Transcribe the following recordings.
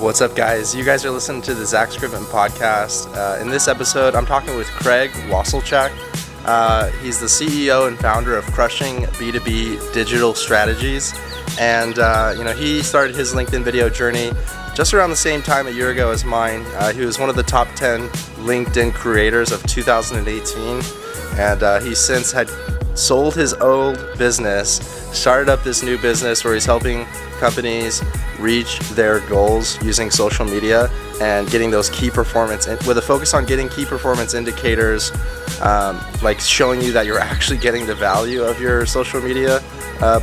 What's up, guys? You guys are listening to the Zack Scriven podcast. In this episode, I'm talking with Craig Wasilchak. He's the CEO and founder of Crushing B2B Digital Strategies. And, he started his LinkedIn video journey just around the same time a year ago as mine. He was one of the top 10 LinkedIn creators of 2018. And he since had sold his old business, started up this new business where he's helping companies reach their goals using social media and getting those key performance, with a focus on getting key performance indicators, like showing you that you're actually getting the value of your social media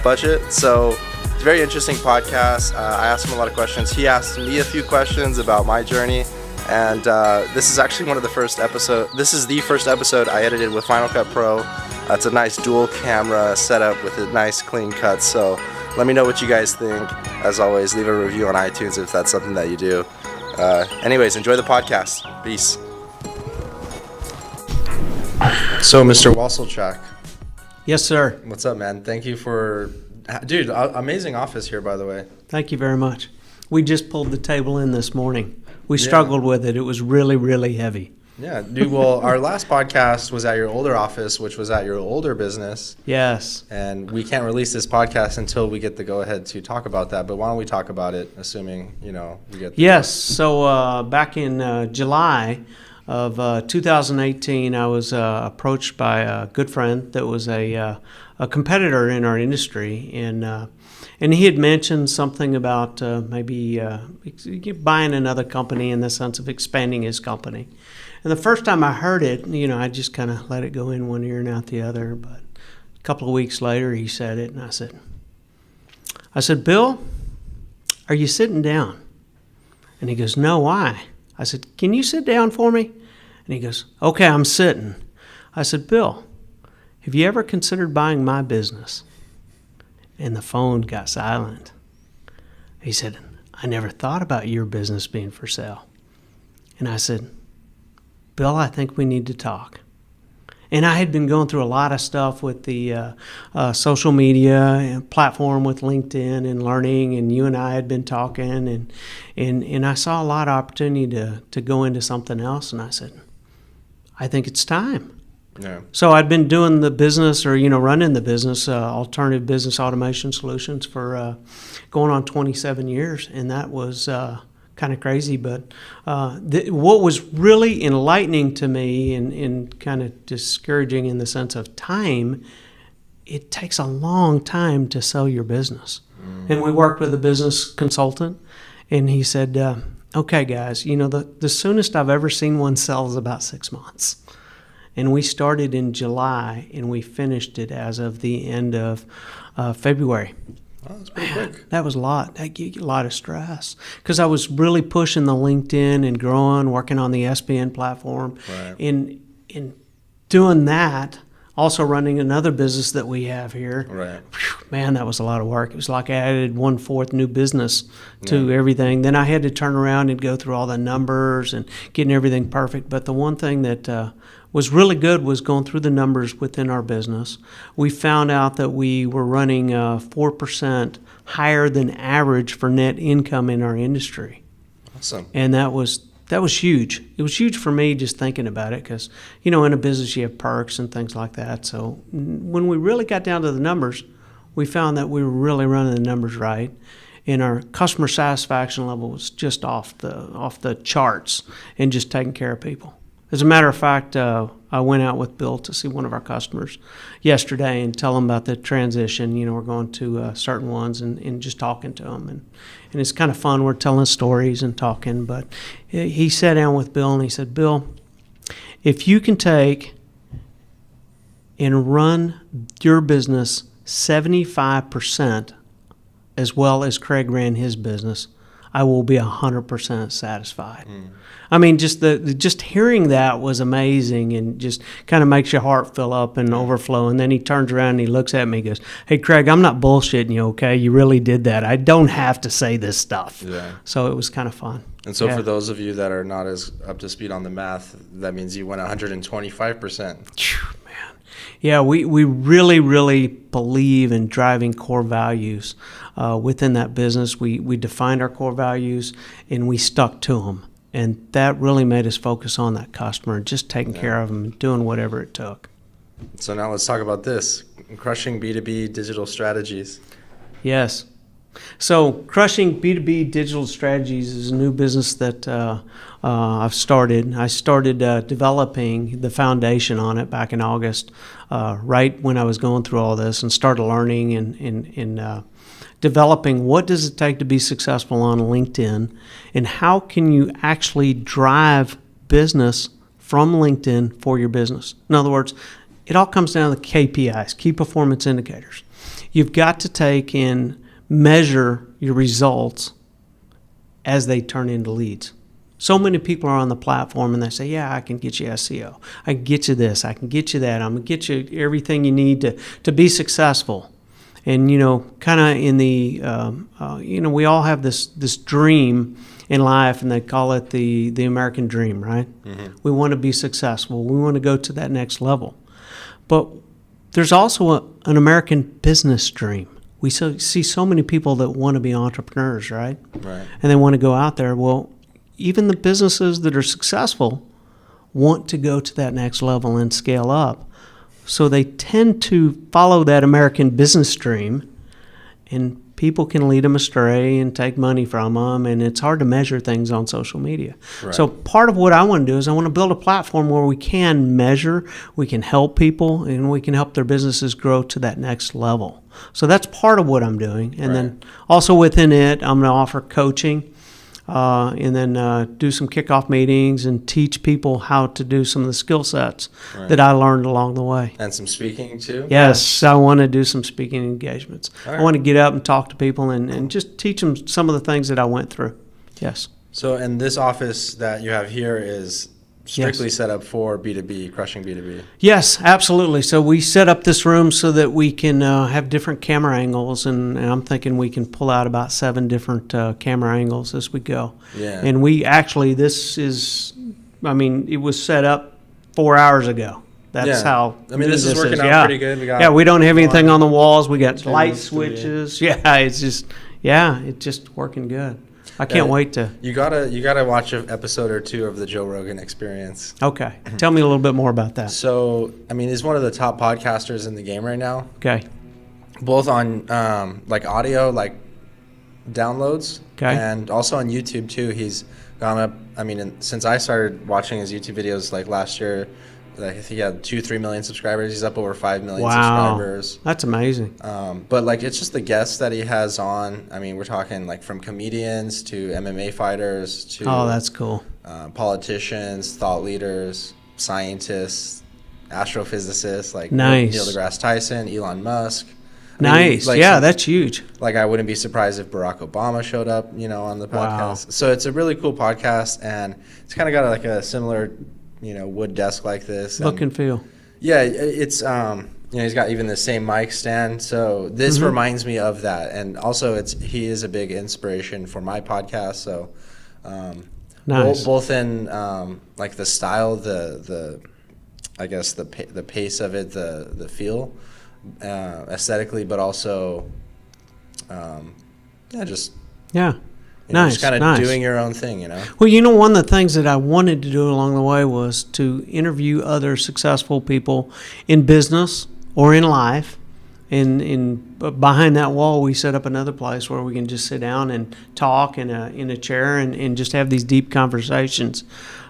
budget. So it's a very interesting podcast. I asked him a lot of questions. He asked me a few questions about my journey. And this is actually one of the first episodes. This is the first episode I edited with Final Cut Pro. It's a nice dual camera setup with a nice clean cut. So let me know what you guys think. As always, leave a review on iTunes if that's something that you do. Anyways, enjoy the podcast. Peace. So, Mr. Wasilchak. Yes, sir. What's up, man? Thank you for... Dude, amazing office here, by the way. Thank you very much. We just pulled the table in this morning. We struggled with it. It was really, really heavy. Yeah, dude. Well, our last podcast was at your older office, which was at your older business. Yes. And we can't release this podcast until we get the go-ahead to talk about that. But why don't we talk about it, assuming, we get the Yes. So back in July of 2018, I was approached by a good friend that was a competitor in our industry. And he had mentioned something about maybe buying another company in the sense of expanding his company. And the first time I heard it, I just kind of let it go in one ear and out the other. But a couple of weeks later, he said it, and I said, Bill, are you sitting down? And he goes, no, why? I said, can you sit down for me? And he goes, okay, I'm sitting. I said, Bill, have you ever considered buying my business? And the phone got silent. He said, I never thought about your business being for sale. And I said, Bill, I think we need to talk. And I had been going through a lot of stuff with the social media platform with LinkedIn and learning, and you and I had been talking, and I saw a lot of opportunity to go into something else, and I said, I think it's time. Yeah. So I'd been doing the business, or running the business, alternative business automation solutions for going on 27 years, and that was kind of crazy. But what was really enlightening to me and kind of discouraging in the sense of time, it takes a long time to sell your business. And we worked with a business consultant, and he said, okay, guys, the soonest I've ever seen one sell is about 6 months. And we started in July, and we finished it as of the end of February. Oh, that's pretty quick. That was a lot. That gave you a lot of stress because I was really pushing the LinkedIn and growing, working on the SPN platform. Right. In doing that, also running another business that we have here. Right. Man, that was a lot of work. It was like I added 1/4 new business to everything. Then I had to turn around and go through all the numbers and getting everything perfect. But the one thing that was really good was going through the numbers within our business. We found out that we were running 4% higher than average for net income in our industry. Awesome. And that was huge. It was huge for me just thinking about it because, in a business you have perks and things like that. So when we really got down to the numbers, we found that we were really running the numbers right. And our customer satisfaction level was just off the charts and just taking care of people. As a matter of fact, I went out with Bill to see one of our customers yesterday and tell them about the transition. We're going to certain ones and just talking to them. And it's kind of fun. We're telling stories and talking. But he sat down with Bill and he said, Bill, if you can take and run your business 75% as well as Craig ran his business, I will be 100% satisfied. I mean, just hearing that was amazing and just kind of makes your heart fill up and overflow. And then he turns around and he looks at me and goes, hey, Craig, I'm not bullshitting you, okay? You really did that. I don't have to say this stuff. Yeah. So it was kind of fun. And so for those of you that are not as up to speed on the math, that means you went 125%. Man. Yeah, we really, really believe in driving core values within that business. We defined our core values and we stuck to them. And that really made us focus on that customer and just taking care of them and doing whatever it took. So now let's talk about this, crushing B2B digital strategies. Yes. So Crushing B2B Digital Strategies is a new business that I've started. I started developing the foundation on it back in August, right when I was going through all this, and started learning and developing what does it take to be successful on LinkedIn, and how can you actually drive business from LinkedIn for your business. In other words, it all comes down to KPIs, key performance indicators. You've got to take and measure your results as they turn into leads. So many people are on the platform and they say, yeah, I can get you SEO. I can get you this. I can get you that. I'm going to get you everything you need to be successful. And, kind of in the, we all have this dream in life, and they call it the American dream, right? Mm-hmm. We want to be successful. We want to go to that next level. But there's also an American business dream. We see so many people that want to be entrepreneurs, right? Right. And they want to go out there. Well, even the businesses that are successful want to go to that next level and scale up. So they tend to follow that American business dream, and people can lead them astray and take money from them, and it's hard to measure things on social media. Right. So part of what I want to do is I want to build a platform where we can measure, we can help people, and we can help their businesses grow to that next level. So that's part of what I'm doing. And then also within it, I'm going to offer coaching, and then do some kickoff meetings and teach people how to do some of the skill sets that I learned along the way. And some speaking too? Yes, I want to do some speaking engagements. I want to get up and talk to people and just teach them some of the things that I went through. Yes. So, and this office that you have here is strictly set up for B2B, crushing B2B. Yes, absolutely. So we set up this room so that we can have different camera angles, and I'm thinking we can pull out about 7 different camera angles as we go. Yeah. And we actually, it was set up 4 hours ago. That's how. This is working out pretty good. We don't have anything on the walls. We got light switches. It's just working good. I can't wait to. You gotta watch an episode or 2 of the Joe Rogan Experience. Okay, tell me a little bit more about that. So, he's one of the top podcasters in the game right now. Okay. Both on audio, downloads. Okay. And also on YouTube too. He's gone up. Since I started watching his YouTube videos last year, I think he had 2-3 million subscribers. He's up over 5 million subscribers. That's amazing. But it's just the guests that he has on. We're talking from comedians to MMA fighters to that's cool. Politicians, thought leaders, scientists, astrophysicists nice. Neil deGrasse Tyson, Elon Musk. Nice. That's huge. I wouldn't be surprised if Barack Obama showed up, on the podcast. Wow. So it's a really cool podcast, and it's kind of got a similar wood desk like this. Look and feel. Yeah, it's he's got even the same mic stand. So this reminds me of that, and also he is a big inspiration for my podcast. So nice. Both in the style, the I guess the pace of it, the feel, aesthetically, but also just. Yeah. Nice, just kind of doing your own thing, Well, one of the things that I wanted to do along the way was to interview other successful people in business or in life. And behind that wall, we set up another place where we can just sit down and talk in a chair and just have these deep conversations,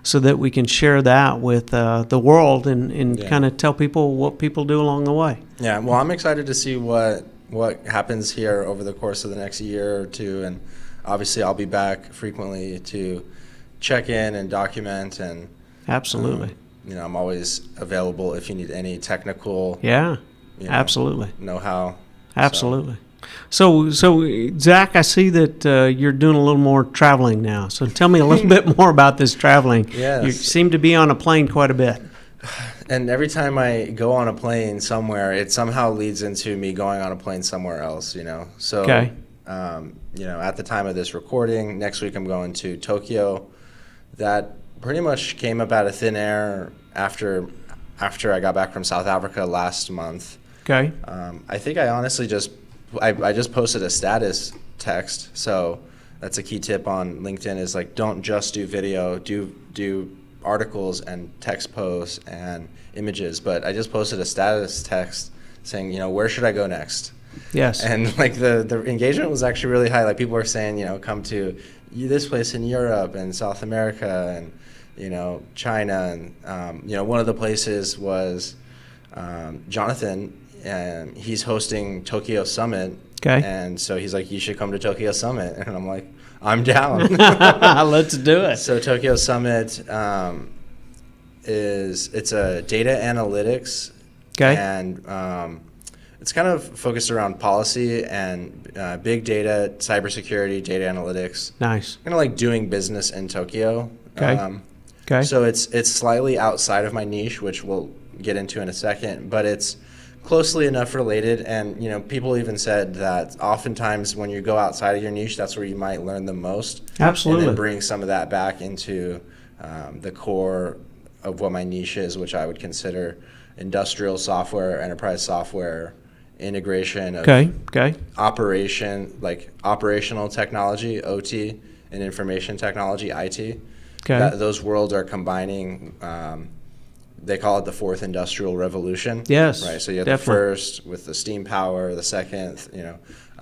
so that we can share that with the world and kind of tell people what people do along the way. Yeah, well, I'm excited to see what happens here over the course of the next year or 2, and obviously I'll be back frequently to check in and document, and absolutely. I'm always available if you need any technical absolutely know-how. Absolutely. So Zach, I see that you're doing a little more traveling now. So tell me a little bit more about this traveling. Yes. You seem to be on a plane quite a bit. And every time I go on a plane somewhere, it somehow leads into me going on a plane somewhere else, So okay. At the time of this recording, next week I'm going to Tokyo. That pretty much came up out of thin air after after I got back from South Africa last month. Okay. I think I honestly I just posted a status text. So that's a key tip on LinkedIn is like, don't just do video, do articles and text posts and images. But I just posted a status text saying, where should I go next? Yes. And like the engagement was actually really high. Like people were saying, come to this place in Europe and South America and, China. And, one of the places was Jonathan, and he's hosting Tokyo Summit. Okay. And so he's like, you should come to Tokyo Summit. And I'm like, I'm down. Let's do it. So Tokyo Summit it's a data analytics. Okay. And it's kind of focused around policy and big data, cybersecurity, data analytics. Nice. Kind of like doing business in Tokyo. Okay. Okay. So it's slightly outside of my niche, which we'll get into in a second, but it's closely enough related. And people even said that oftentimes when you go outside of your niche, that's where you might learn the most. Absolutely. And then bring some of that back into the core of what my niche is, which I would consider industrial software, enterprise software, integration of operational technology, OT, and information technology, IT. Okay. Those worlds are combining. They call it the fourth industrial revolution. Yes. Right. So you have definitely. the first with the steam power, the second,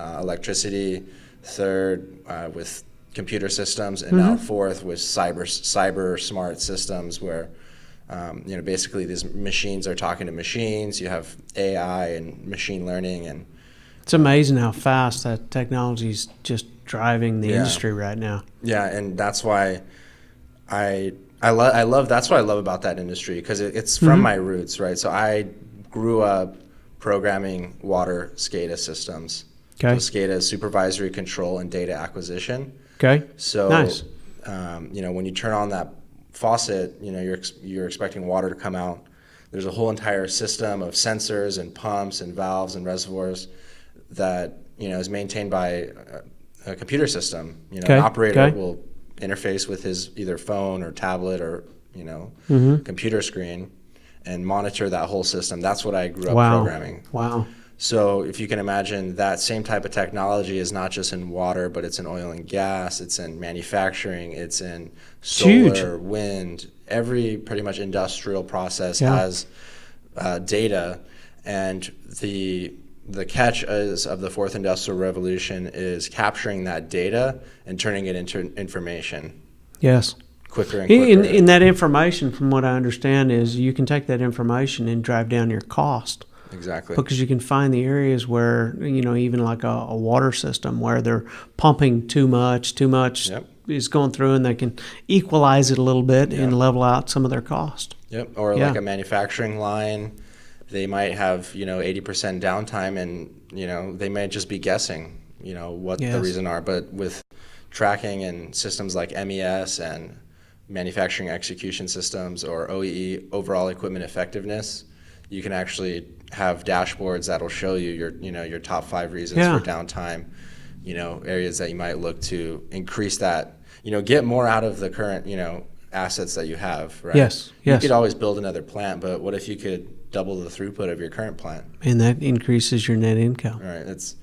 electricity, third with computer systems, and now fourth with cyber smart systems where basically these machines are talking to machines. You have AI and machine learning, and it's amazing how fast that technology is just driving the industry right now. Yeah, and that's why I love that's what I love about that industry, because it's from my roots, right? So I grew up programming water SCADA systems. Okay. So SCADA is supervisory control and data acquisition. Okay. So nice. When you turn on that faucet, you're expecting water to come out. There's a whole entire system of sensors and pumps and valves and reservoirs that is maintained by a computer system. An operator will interface with his either phone or tablet or computer screen and monitor that whole system. That's what I grew up programming. Wow. So if you can imagine, that same type of technology is not just in water, but it's in oil and gas, it's in manufacturing, it's in solar, wind. Every pretty much industrial process has data, and the catch of the fourth industrial revolution is capturing that data and turning it into information. Yes. Quicker and quicker. In that information, from what I understand, is you can take that information and drive down your cost. Exactly. Because you can find the areas where, even like a water system where they're pumping too much is going through, and they can equalize it a little bit and level out some of their cost. Yep. Or like a manufacturing line, they might have, 80% downtime, and, they might just be guessing, what the reason are. But with tracking and systems like MES and manufacturing execution systems, or OEE, overall equipment effectiveness, you can actually have dashboards that'll show you your top 5 reasons for downtime, areas that you might look to increase that, get more out of the current, assets that you have, right? Yes. You could always build another plant, but what if you could double the throughput of your current plant? And that increases your net income. Right. It's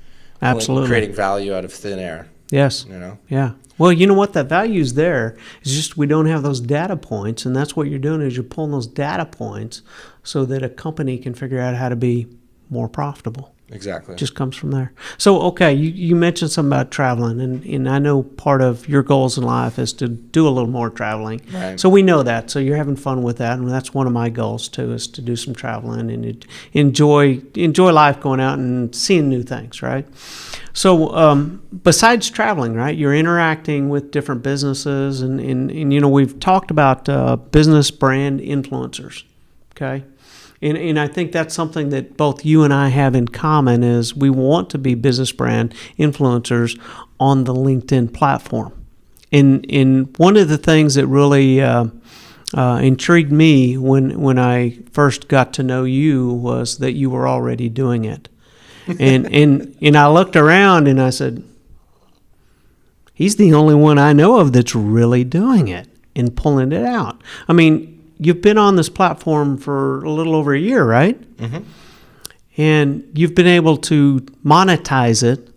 absolutely creating value out of thin air. Yes. Yeah. Well, you know what? That value's there. It's just we don't have those data points, and that's what you're doing is you're pulling those data points so that a company can figure out how to be more profitable. Exactly. It just comes from there. So, okay, you mentioned something about traveling, and I know part of your goals in life is to do a little more traveling. Right. So we know that. So you're having fun with that, and that's one of my goals too, is to do some traveling and enjoy life, going out and seeing new things, right? So besides traveling, right, you're interacting with different businesses, and we've talked about business brand influencers, okay? And I think that's something that both you and I have in common is we want to be business brand influencers on the LinkedIn platform. And one of the things that really intrigued me when I first got to know you was that you were already doing it. And I looked around and I said, he's the only one I know of that's really doing it and pulling it out. I mean, you've been on this platform for a little over a year, right? Mm-hmm. And you've been able to monetize it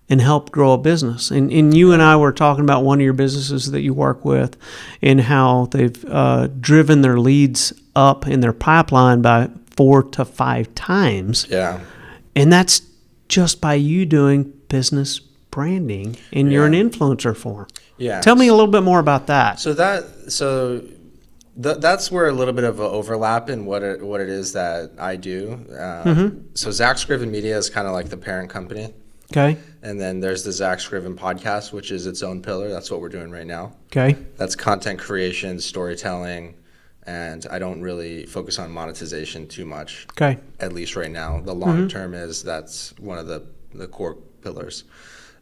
and help grow a business. And you and I were talking about one of your businesses that you work with and how they've driven their leads up in their pipeline by 4 to 5 times. Yeah. And that's just by you doing business branding, and you're an influencer for them. Yeah. Tell me a little bit more about that. That's where a little bit of an overlap in what it is that I do. So Zack Scriven Media is kind of like the parent company. Okay. And then there's the Zack Scriven podcast, which is its own pillar. That's what we're doing right now. Okay. That's content creation, storytelling, and I don't really focus on monetization too much. Okay. At least right now. The long term is that's one of the core pillars.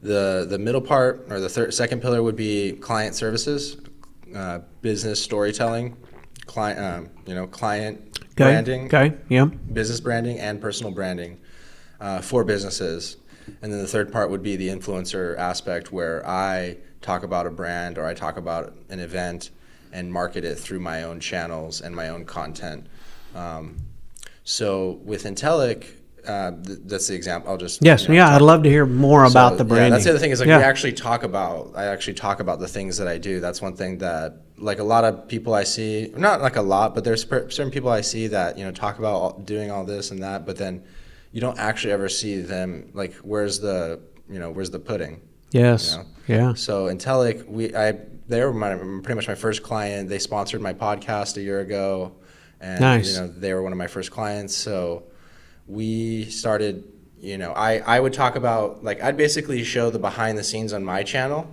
The middle part, or the second pillar, would be client services, business storytelling, client branding, business branding, and personal branding for businesses. And then the third part would be the influencer aspect, where I talk about a brand or I talk about an event and market it through my own channels and my own content. So with Intellic, that's the example. I'll just I'd love to hear more about the branding. That's the other thing is I actually talk about the things that I do. That's one thing that, like, a lot of people I see, not like a lot, but there's certain people I see that talk about doing all this and that, but then you don't actually ever see them, like, where's the pudding? Yes. Yeah. So Intellic, they were pretty much my first client. They sponsored my podcast a year ago, and nice. They were one of my first clients. So we started, I would talk about, like, I'd basically show the behind the scenes on my channel,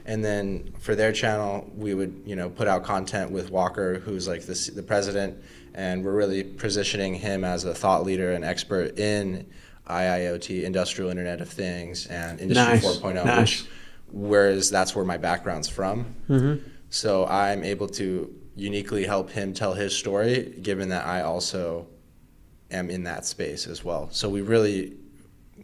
and then for their channel, we would, put out content with Walker, who's like the president, and we're really positioning him as a thought leader and expert in IIoT, Industrial Internet of Things, and Industry 4.0, whereas that's where my background's from. Mm-hmm. So I'm able to uniquely help him tell his story, given that I also am in that space as well. So we really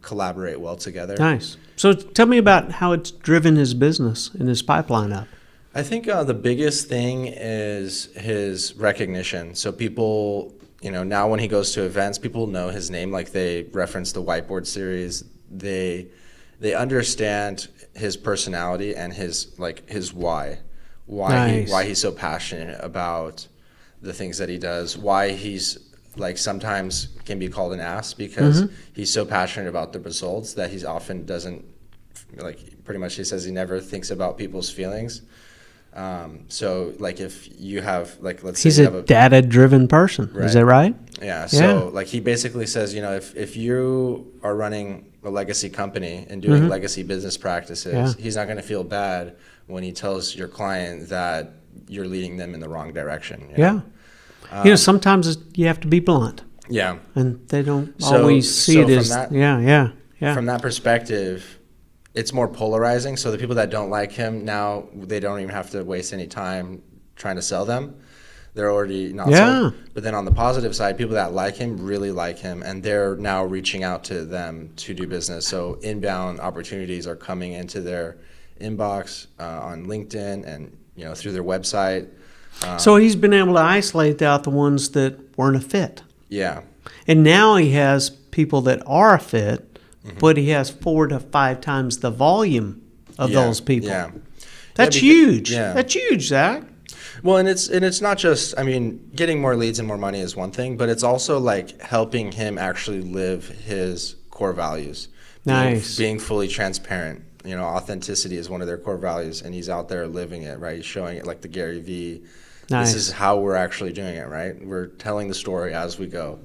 collaborate well together. Nice. So tell me about how it's driven his business and his pipeline up. I think the biggest thing is his recognition. So people, now when he goes to events, people know his name. Like, they reference the whiteboard series. They understand his personality and his why he's so passionate about the things that he does, why he's, like, sometimes can be called an ass, because he's so passionate about the results that he often doesn't, like, pretty much he says he never thinks about people's feelings. So, like, if you have, like, let's say he's a data-driven person, right? Is that right? Yeah. So, like, he basically says, if you are running a legacy company and doing legacy business practices, he's not going to feel bad when he tells your client that you're leading them in the wrong direction. Sometimes you have to be blunt. Yeah. And they don't always see it as, From that perspective, it's more polarizing. So the people that don't like him now, they don't even have to waste any time trying to sell them. They're already not sold. But then on the positive side, people that like him really like him, and they're now reaching out to them to do business. So inbound opportunities are coming into their inbox on LinkedIn and through their website. So he's been able to isolate out the ones that weren't a fit. Yeah. And now he has people that are a fit, but he has 4 to 5 times the volume of those people. Yeah. That's huge. Yeah. That's huge, Zach. Well, and it's not just, getting more leads and more money is one thing, but it's also, like, helping him actually live his core values. Nice. Being fully transparent. Authenticity is one of their core values, and he's out there living it, right? He's showing it, like the Gary Vee. Nice. This is how we're actually doing it, right? We're telling the story as we go.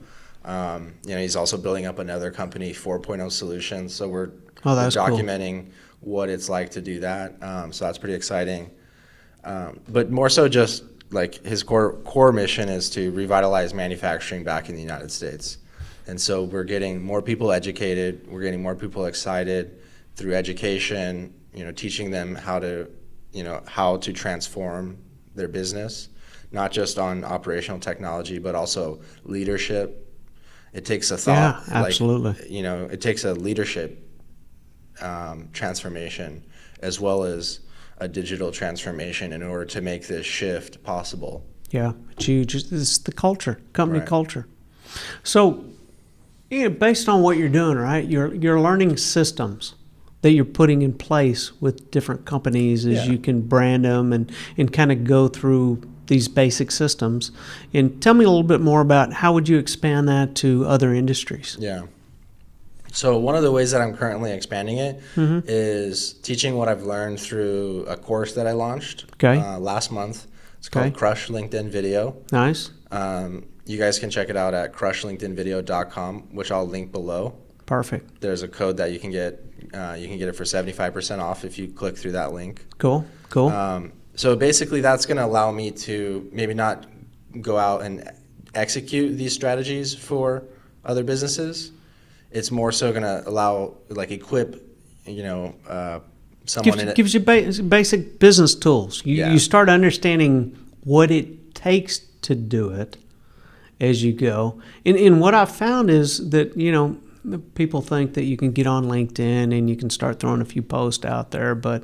He's also building up another company, 4.0 Solutions. So we're documenting what it's like to do that. So that's pretty exciting. But more so, just like his core mission is to revitalize manufacturing back in the United States. And so we're getting more people educated. We're getting more people excited through education, teaching them how to transform their business, not just on operational technology, but also leadership. It takes a thought. Yeah, absolutely. It takes a leadership transformation as well as a digital transformation in order to make this shift possible. Yeah, it's huge. It's the culture, company Right. culture. So, based on what you're doing, right? You're learning systems that you're putting in place with different companies as Yeah. you can brand them and kind of go through these basic systems. And tell me a little bit more about how would you expand that to other industries? Yeah. So one of the ways that I'm currently expanding it is teaching what I've learned through a course that I launched Okay. last month. It's called Okay. Crush LinkedIn Video. Nice. You guys can check it out at crushlinkedinvideo.com, which I'll link below. Perfect. There's a code that you can get. You can get it for 75% off if you click through that link. Cool. So basically, that's going to allow me to maybe not go out and execute these strategies for other businesses. It's more so going to allow, like, equip, someone Gives you basic business tools. You start understanding what it takes to do it as you go. And what I've found is that, people think that you can get on LinkedIn and you can start throwing a few posts out there, but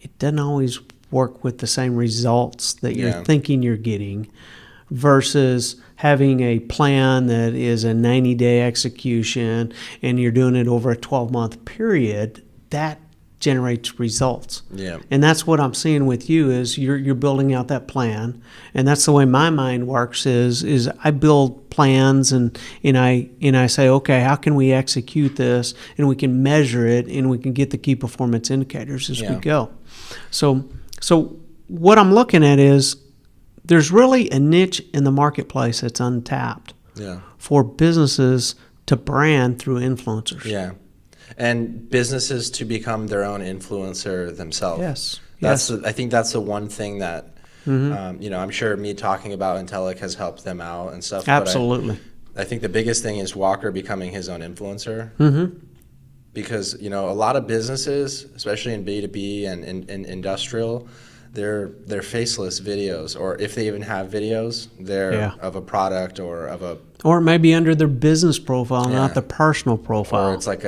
it doesn't always work with the same results that you're thinking you're getting versus having a plan that is a 90-day execution and you're doing it over a 12-month period. That generates results. Yeah. And that's what I'm seeing with you is you're building out that plan. And that's the way my mind works is I build plans and I say, okay, how can we execute this? And we can measure it and we can get the key performance indicators as we go. So what I'm looking at is there's really a niche in the marketplace that's untapped for businesses to brand through influencers. Yeah. And businesses to become their own influencer themselves. Yes. I think that's the one thing that, I'm sure me talking about Intellic has helped them out and stuff. Absolutely. But I think the biggest thing is Walker becoming his own influencer. Because, a lot of businesses, especially in B2B and in industrial, they're faceless videos, or if they even have videos, they're of a product or maybe under their business profile, not the personal profile. Or it's like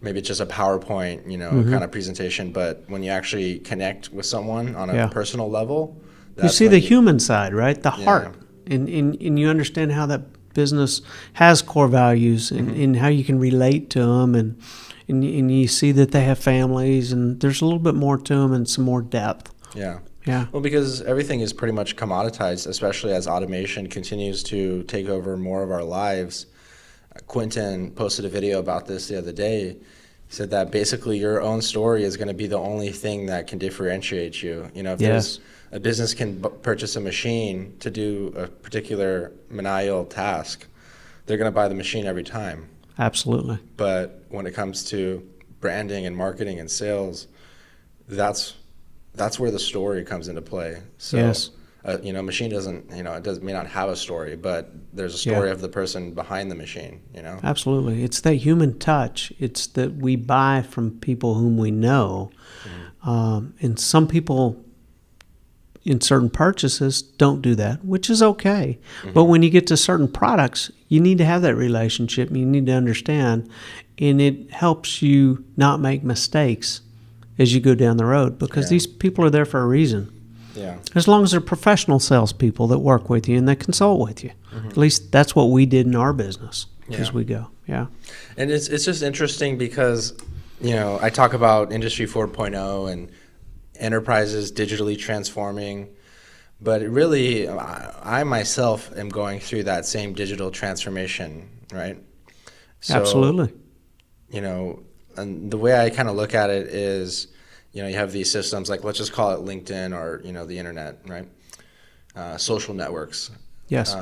maybe it's just a PowerPoint, kind of presentation. But when you actually connect with someone on a personal level, you see the human side, right? The heart, and you understand how that business has core values and how you can relate to them and you see that they have families and there's a little bit more to them and some more depth. Yeah. Yeah. Well, because everything is pretty much commoditized, especially as automation continues to take over more of our lives. Quentin posted a video about this the other day. He said that basically your own story is going to be the only thing that can differentiate you. If there's a business can purchase a machine to do a particular maniacal task, they're going to buy the machine every time. Absolutely. But when it comes to branding and marketing and sales, that's where the story comes into play. So, machine doesn't, may not have a story, but there's a story of the person behind the machine, Absolutely. It's that human touch. It's that we buy from people whom we know. And some people in certain purchases don't do that, which is okay. But when you get to certain products, you need to have that relationship. You need to understand, and it helps you not make mistakes as you go down the road because these people are there for a reason. Yeah. As long as they're professional salespeople that work with you and they consult with you. At least that's what we did in our business as we go. Yeah. And it's just interesting because, I talk about Industry 4.0 and enterprises digitally transforming, but really, I myself am going through that same digital transformation, right? So, Absolutely. And the way I kind of look at it is, you have these systems like, let's just call it LinkedIn or, the internet, right? Social networks. Yes.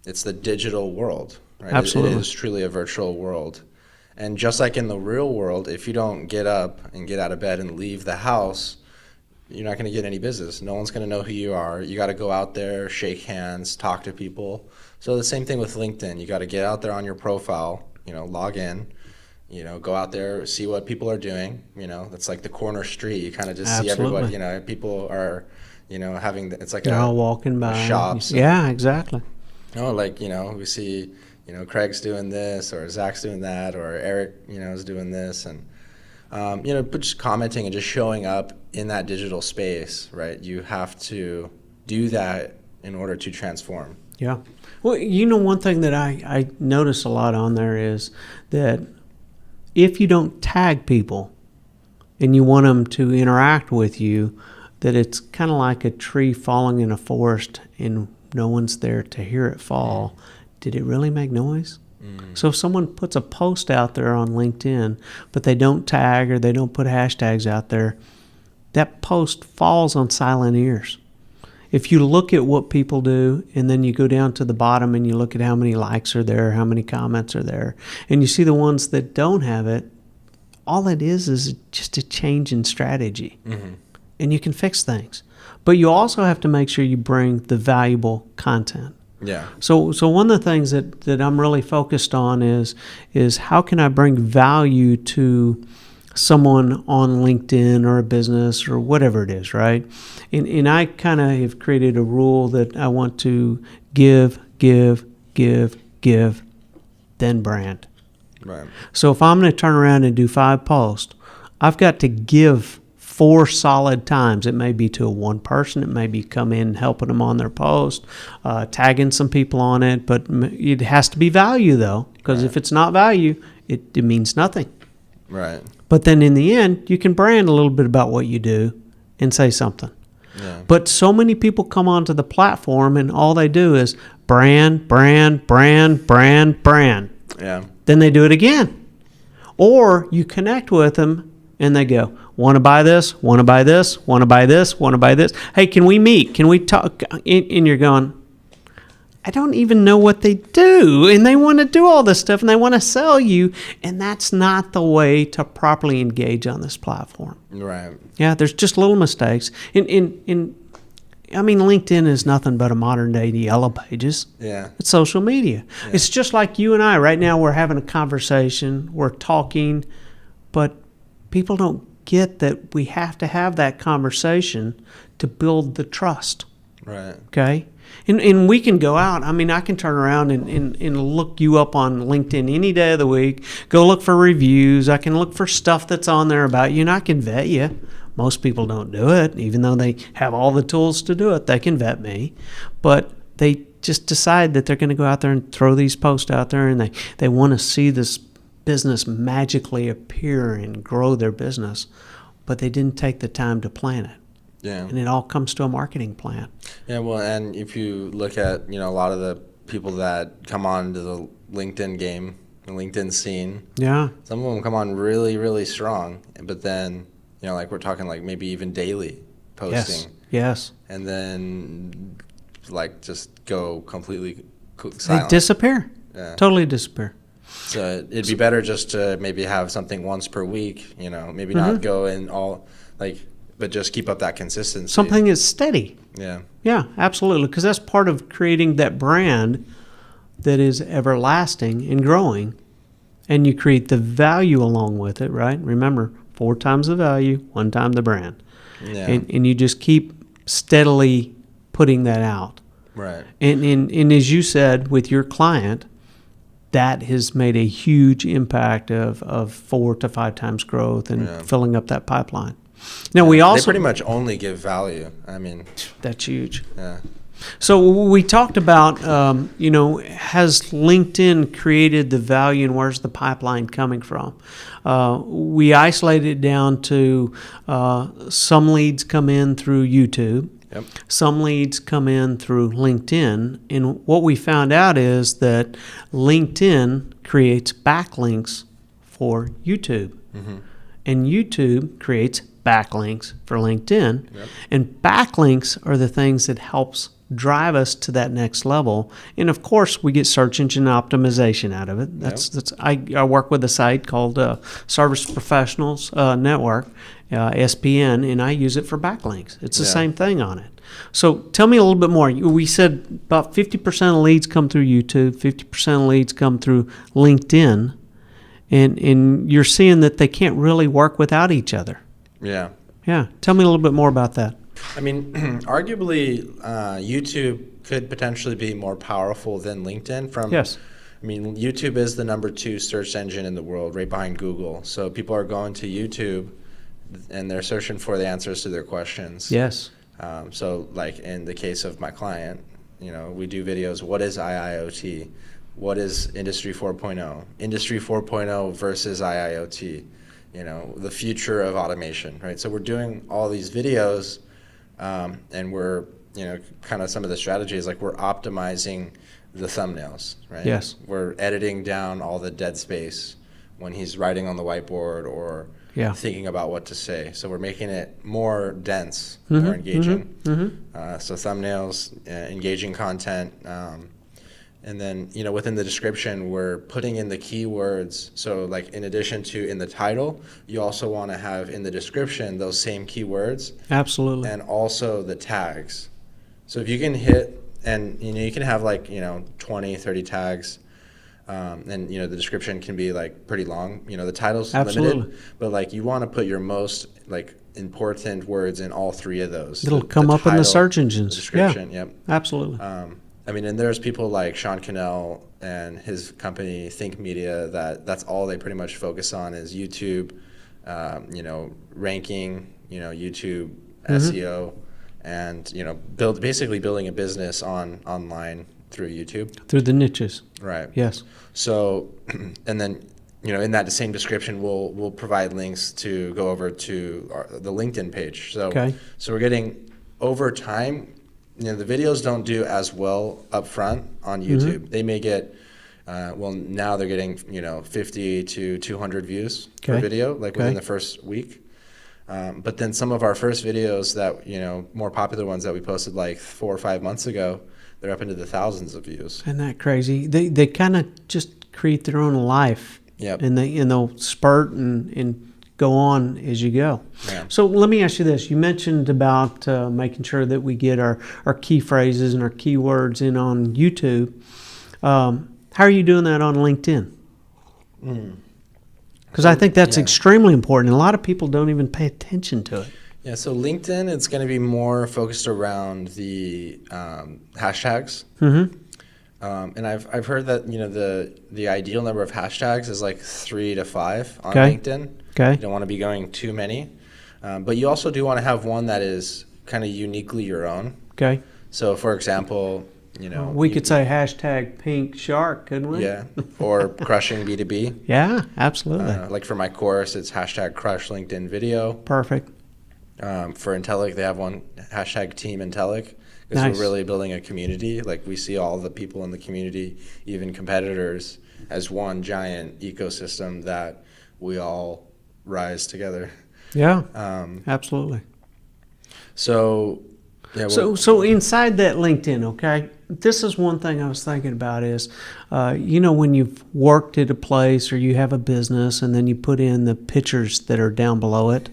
It's the digital world, right? Absolutely. It is truly a virtual world. And just like in the real world, if you don't get up and get out of bed and leave the house, you're not going to get any business. No one's going to know who you are. You got to go out there, shake hands, talk to people. So the same thing with LinkedIn. You got to get out there on your profile, log in, go out there, see what people are doing. That's like the corner street. You kind of just see everybody, people are, having, it's like they're all walking by. Shops. Exactly. We see, Craig's doing this or Zach's doing that or Eric, is doing this. And but just commenting and just showing up in that digital space, right? You have to do that in order to transform. Yeah. Well, one thing that I notice a lot on there is that if you don't tag people and you want them to interact with you, that it's kind of like a tree falling in a forest and no one's there to hear it fall. Did it really make noise? So if someone puts a post out there on LinkedIn, but they don't tag or they don't put hashtags out there, that post falls on silent ears. If you look at what people do and then you go down to the bottom and you look at how many likes are there, how many comments are there, and you see the ones that don't have it, all it is just a change in strategy. And you can fix things. But you also have to make sure you bring the valuable content. Yeah. So one of the things that I'm really focused on is how can I bring value to someone on LinkedIn or a business or whatever it is, right? And I kind of have created a rule that I want to give, then brand. Right. So if I'm going to turn around and do 5 posts, I've got to give 4 solid times. It may be to one person. It may be come in helping them on their post, tagging some people on it. But it has to be value, though, because if it's not value, it means nothing. Right. But then in the end, you can brand a little bit about what you do and say something. Yeah. But so many people come onto the platform and all they do is brand. Yeah. Then they do it again. Or you connect with them and they go, want to buy this, want to buy this, want to buy this, want to buy this. Hey, can we meet? Can we talk? And you're going, I don't even know what they do. And they want to do all this stuff and they want to sell you. And that's not the way to properly engage on this platform. Right. Yeah, there's just little mistakes. I mean, LinkedIn is nothing but a modern day Yellow Pages. Yeah. It's social media. Yeah. It's just like you and I. Right now we're having a conversation. We're talking. But people don't get that we have to have that conversation to build the trust. Right. Okay? And we can go out. I mean, I can turn around and look you up on LinkedIn any day of the week, go look for reviews. I can look for stuff that's on there about you, and I can vet you. Most people don't do it, even though they have all the tools to do it. They can vet me. But they just decide that they're going to go out there and throw these posts out there, and they want to see this business magically appear and grow their business, but they didn't take the time to plan it. Yeah. And it all comes to a marketing plan. Yeah, well, and if you look at, a lot of the people that come on to the LinkedIn game, the LinkedIn scene, yeah, some of them come on really, really strong, but then, like we're talking like maybe even daily posting. Yes. And then like just go completely silent. They disappear. Yeah. Totally disappear. So it'd be better just to maybe have something once per week, maybe not go in all but just keep up that consistency. Something is steady. Yeah. Yeah, absolutely. Because that's part of creating that brand that is everlasting and growing. And you create the value along with it, right? Remember, 4 times the value, 1 time the brand. Yeah. And you just keep steadily putting that out. Right. And as you said with your client, that has made a huge impact of 4 to 5 times growth and filling up that pipipeline. Now we also they pretty much only give value. I mean, that's huge. Yeah. So we talked about, has LinkedIn created the value and where's the pipeline coming from? We isolated it down to some leads come in through YouTube. Yep. Some leads come in through LinkedIn. And what we found out is that LinkedIn creates backlinks for YouTube. Mm-hmm. And YouTube creates backlinks for LinkedIn. Yep. And backlinks are the things that helps drive us to that next level. And of course, we get search engine optimization out of it. That's I work with a site called Service Professionals Network, SPN, and I use it for backlinks. It's the same thing on it. So tell me a little bit more. We said about 50% of leads come through YouTube, 50% of leads come through LinkedIn, and you're seeing that they can't really work without each other. Yeah. Yeah. Tell me a little bit more about that. I mean, arguably, YouTube could potentially be more powerful than LinkedIn from I mean, YouTube is the #2 search engine in the world, right behind Google. So people are going to YouTube and they're searching for the answers to their questions. Yes. So like in the case of my client, we do videos. What is IIoT? What is Industry 4.0? Industry 4.0 versus IIoT, the future of automation, right? So we're doing all these videos, and we're, kind of some of the strategies, like we're optimizing the thumbnails, right? Yes. We're editing down all the dead space when he's writing on the whiteboard or thinking about what to say. So we're making it more dense, more engaging. So thumbnails, engaging content, and then, within the description, we're putting in the keywords. So like in addition to in the title, you also want to have in the description those same keywords. Absolutely. And also the tags. So if you can hit, and you can have like 20, 30 tags, and the description can be like pretty long. The title's limited, but like you want to put your most like important words in all 3 of those. It'll come up in the search engines. Description, yep. Absolutely. And there's people like Sean Cannell and his company Think Media that's all they pretty much focus on is YouTube, ranking, YouTube SEO, and basically building a business online through YouTube. Through the niches. Right. Yes. So, and then in that same description, we'll provide links to go over to the LinkedIn page. So, so we're getting over time. The videos don't do as well up front on YouTube. They may get, now they're getting, 50 to 200 views per video, like within the first week. But then some of our first videos that, more popular ones that we posted like 4 or 5 months ago, they're up into the thousands of views. Isn't that crazy? They kind of just create their own life. Yep. And they'll spurt and go on as you go. Yeah. So let me ask you this. You mentioned about making sure that we get our key phrases and our keywords in on YouTube. How are you doing that on LinkedIn? Because I think that's extremely important. A lot of people don't even pay attention to it. Yeah, so LinkedIn, it's going to be more focused around the hashtags. And I've heard that the ideal number of hashtags is like 3 to 5 on LinkedIn. You don't want to be going too many, but you also do want to have one that is kind of uniquely your own. So for example, we could say hashtag pink shark, couldn't we? Yeah, or crushing B2B. Yeah, absolutely. Like for my course, it's hashtag crush LinkedIn video. Perfect. For Intellic, they have one hashtag Team Intellic. Because we're really building a community. Like we see all the people in the community, even competitors, as one giant ecosystem that we all rise together. Yeah, absolutely. So, so inside that LinkedIn, this is one thing I was thinking about is, when you've worked at a place or you have a business and then you put in the pictures that are down below it.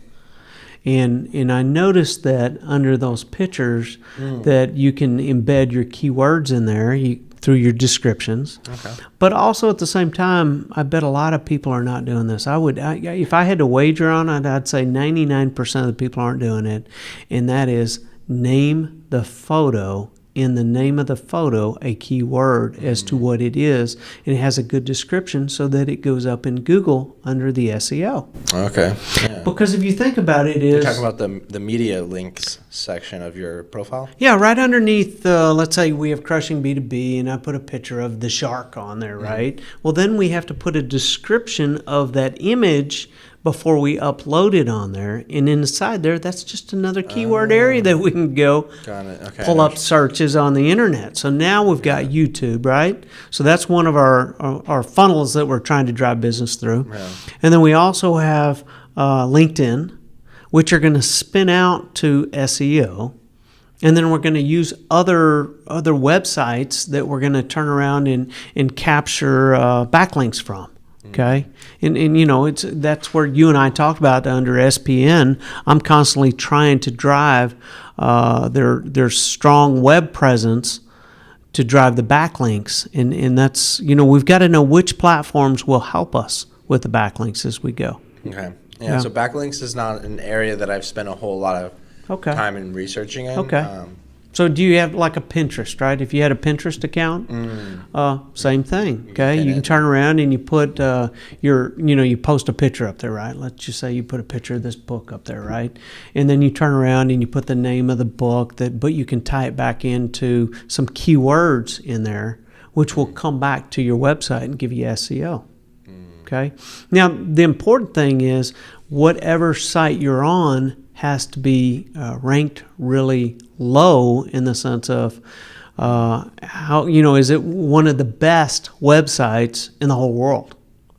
And I noticed that under those pictures that you can embed your keywords in there through your descriptions. But also at the same time, I bet a lot of people are not doing this. If I had to wager on it, I'd say 99% of the people aren't doing it. And that is name the photo, in the name of the photo, a keyword as to what it is, and it has a good description so that it goes up in Google under the SEO. Yeah. Because if you think about it, you're talking about the media links section of your profile? Yeah, right underneath, let's say we have Crushing B2B, and I put a picture of the shark on there, right? Well, then we have to put a description of that image before we upload it on there. And inside there, that's just another keyword area that we can go pull up searches on the internet. So now we've got YouTube, right? So that's one of our funnels that we're trying to drive business through. And then we also have LinkedIn, which are going to spin out to SEO. And then we're going to use other websites that we're going to turn around and capture backlinks from. Okay, and that's where you and I talked about under SPN. I'm constantly trying to drive their strong web presence to drive the backlinks, and that's we've got to know which platforms will help us with the backlinks as we go. Yeah. So backlinks is not an area that I've spent a whole lot of time in researching in. So do you have like a Pinterest, right? If you had a Pinterest account, same thing. Okay, you can turn around and you put you post a picture up there, right? Let's just say you put a picture of this book up there, right? And then you turn around and you put the name of the book, but you can tie it back into some keywords in there, which will come back to your website and give you SEO. Okay. Now the important thing is whatever site you're on has to be ranked really low in the sense of how, is it one of the best websites in the whole world?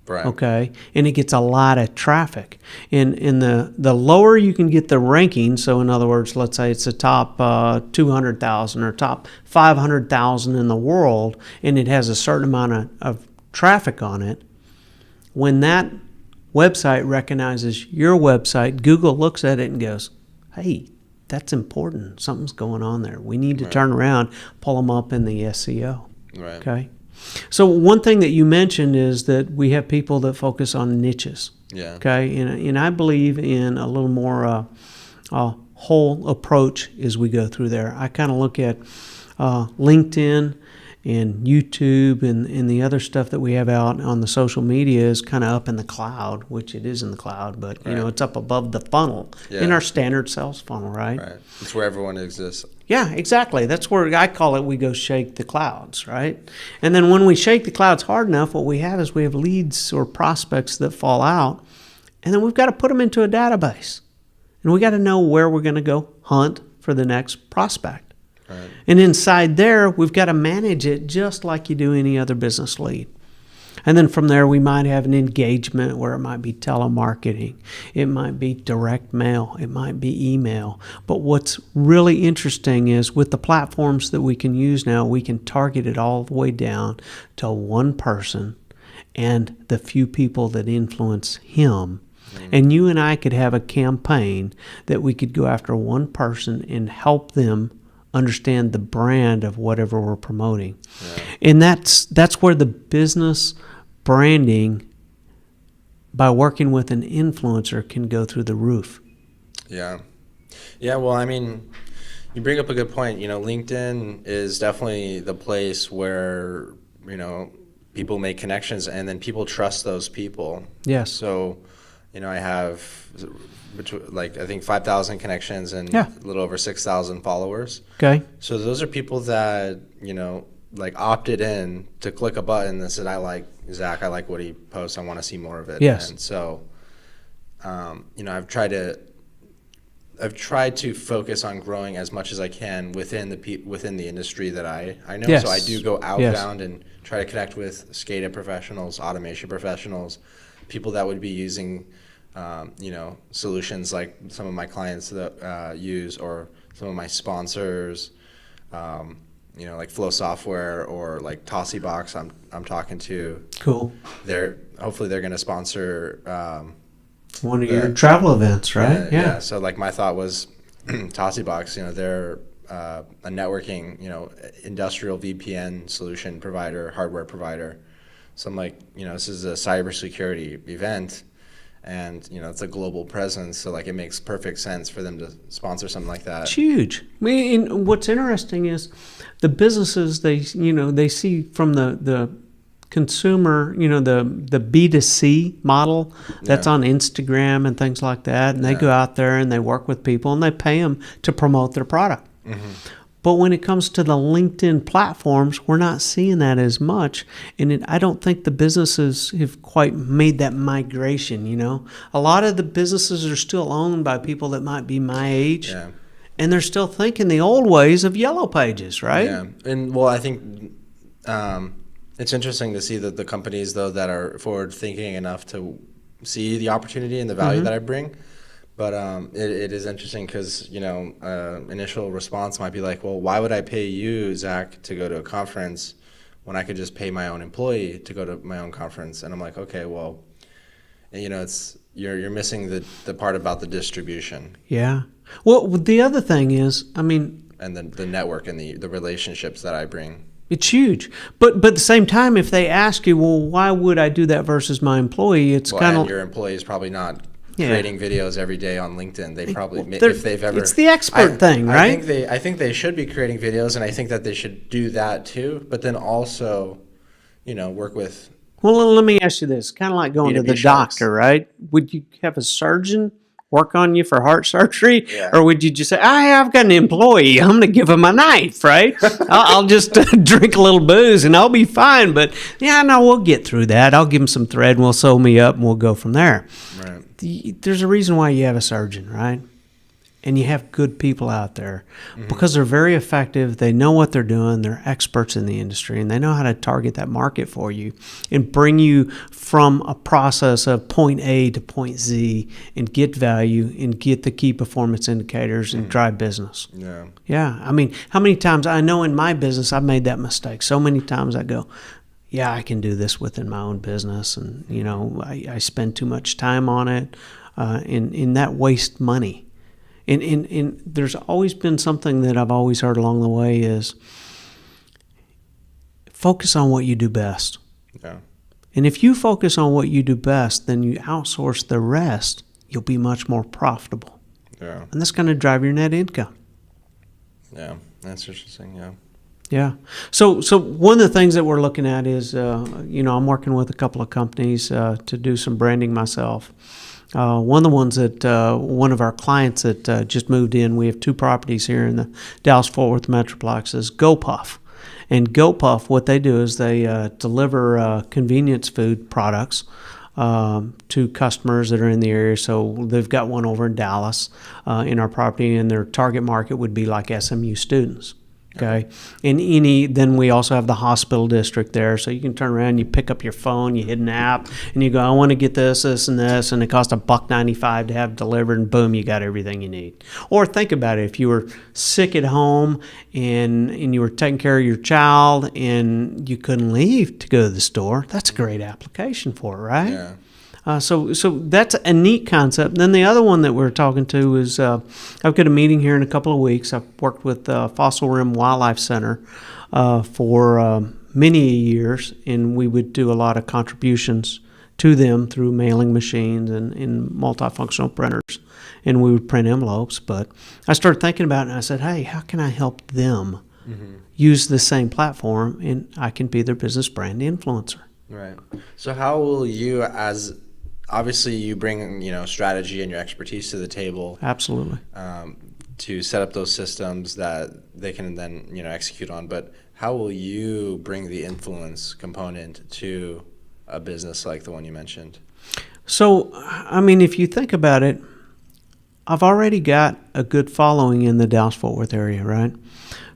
Right. Okay. And it gets a lot of traffic. And the lower you can get the ranking, so in other words, let's say it's the top 200,000 or top 500,000 in the world, and it has a certain amount of traffic on it, when that website recognizes your website, Google looks at it and goes, hey, that's important. Something's going on there. We need to turn around, pull them up in the SEO. Right. Okay. So one thing that you mentioned is that we have people that focus on niches. Yeah. Okay. And I believe in a little more whole approach as we go through there. I kind of look at LinkedIn and YouTube and the other stuff that we have out on the social media is kind of up in the cloud, which it is in the cloud, but it's up above the funnel in our standard sales funnel, right? Right. It's where everyone exists. Yeah, exactly. That's where I call it, we go shake the clouds, right? And then when we shake the clouds hard enough, what we have is we have leads or prospects that fall out, and then we've got to put them into a database. And we got to know where we're going to go hunt for the next prospect. Right. And inside there, we've got to manage it just like you do any other business lead. And then from there, we might have an engagement where it might be telemarketing. It might be direct mail. It might be email. But what's really interesting is with the platforms that we can use now, we can target it all the way down to one person and the few people that influence him. And you and I could have a campaign that we could go after one person and help them understand the brand of whatever we're promoting. Yeah. And that's where the business branding by working with an influencer can go through the roof. Yeah. Yeah, well, I mean, you bring up a good point. LinkedIn is definitely the place where, people make connections and then people trust those people. Yes. So, I have I think 5,000 connections and a little over 6,000 followers. Okay. So those are people that, opted in to click a button that said, I like Zach, I like what he posts, I want to see more of it. Yes. And so, I've tried to focus on growing as much as I can within the industry that I know. Yes. So I do go outbound and try to connect with SCADA professionals, automation professionals, people that would be using solutions like some of my clients that use, or some of my sponsors, like Flow Software or like Tossybox. I'm talking to. Cool. Hopefully they're going to sponsor one of your travel events, right? Yeah. So like my thought was Tossybox. They're a networking, industrial VPN solution provider, hardware provider. So I'm like, this is a cybersecurity event. And, it's a global presence, so it makes perfect sense for them to sponsor something like that. It's huge. I mean, what's interesting is the businesses, they see from the consumer, the B2C model that's on Instagram and things like that, and they go out there and they work with people and they pay them to promote their product. Mm-hmm. But when it comes to the LinkedIn platforms, we're not seeing that as much. And I don't think the businesses have quite made that migration, A lot of the businesses are still owned by people that might be my age. Yeah. And they're still thinking the old ways of Yellow Pages, right? Yeah. And, well, I think it's interesting to see that the companies, though, that are forward-thinking enough to see the opportunity and the value that I bring. But it is interesting because, initial response might be like, well, why would I pay you, Zach, to go to a conference when I could just pay my own employee to go to my own conference? And I'm like, okay, well, it's you're missing the part about the distribution. Yeah. Well, the other thing is, and the network and the relationships that I bring. It's huge. But at the same time, if they ask you, well, why would I do that versus my employee? It's kind of... your employee is probably not creating videos every day on LinkedIn. They probably, if they've ever... It's the expert thing, right? I think they should be creating videos, and I think that they should do that too, but then also, work with... Well, let me ask you this. Kind of like going to the doctor, right? Would you have a surgeon work on you for heart surgery? Yeah. Or would you just say, I've got an employee. I'm going to give him a knife, right? I'll just drink a little booze and I'll be fine. But, we'll get through that. I'll give him some thread and we'll sew me up and we'll go from there. Right. There's a reason why you have a surgeon, right? And you have good people out there because they're very effective. They know what they're doing. They're experts in the industry, and they know how to target that market for you and bring you from a process of point A to point Z and get value and get the key performance indicators and drive business. Yeah. Yeah. I mean, how many times I know in my business I've made that mistake. So many times I go, yeah, I can do this within my own business. And, I spend too much time on it and that wastes money. And there's always been something that I've always heard along the way is focus on what you do best. Yeah. And if you focus on what you do best, then you outsource the rest, you'll be much more profitable. Yeah. And that's going to drive your net income. Yeah, that's interesting, yeah. Yeah. So one of the things that we're looking at is, I'm working with a couple of companies to do some branding myself. One of the ones that one of our clients that just moved in, we have 2 properties here in the Dallas-Fort Worth Metroplex, is GoPuff. And GoPuff, what they do is they deliver convenience food products to customers that are in the area. So they've got one over in Dallas in our property, and their target market would be like SMU students. Okay. And then we also have the hospital district there. So you can turn around, you pick up your phone, you hit an app, and you go, I want to get this, this, and this, and it costs $1.95 to have delivered, and boom, you got everything you need. Or think about it, if you were sick at home and you were taking care of your child and you couldn't leave to go to the store, that's a great application for it, right? Yeah. So that's a neat concept. And then the other one that we're talking to is I've got a meeting here in a couple of weeks. I've worked with Fossil Rim Wildlife Center for many years, and we would do a lot of contributions to them through mailing machines and multifunctional printers, and we would print envelopes. But I started thinking about it, and I said, hey, how can I help them use the same platform, and I can be their business brand influencer. Right. So how will you, obviously you bring strategy and your expertise to the table. Absolutely. To set up those systems that they can then execute on, but how will you bring the influence component to a business like the one you mentioned? So if you think about it, I've already got a good following in the Dallas-Fort Worth area, right?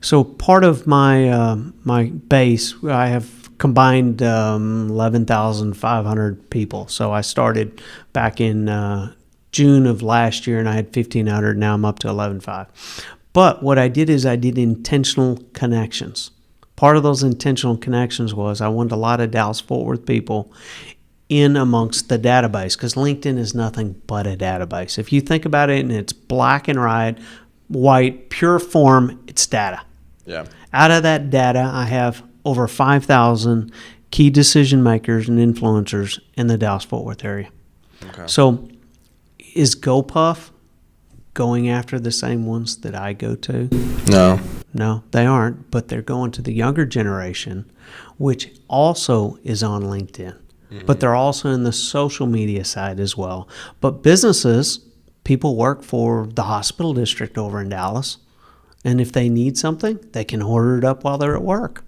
So part of my my base, I have combined 11,500 people. So I started back in June of last year, and I had 1,500. Now I'm up to 11,500. But what I did is I did intentional connections. Part of those intentional connections was I wanted a lot of Dallas-Fort Worth people in amongst the database, because LinkedIn is nothing but a database. If you think about it, and it's black and white, pure form, it's data. Yeah. Out of that data, I have over 5,000 key decision makers and influencers in the Dallas-Fort Worth area. Okay. So is GoPuff going after the same ones that I go to? No, they aren't, but they're going to the younger generation, which also is on LinkedIn. But they're also in the social media side as well. But businesses, people work for the hospital district over in Dallas, and if they need something, they can order it up while they're at work.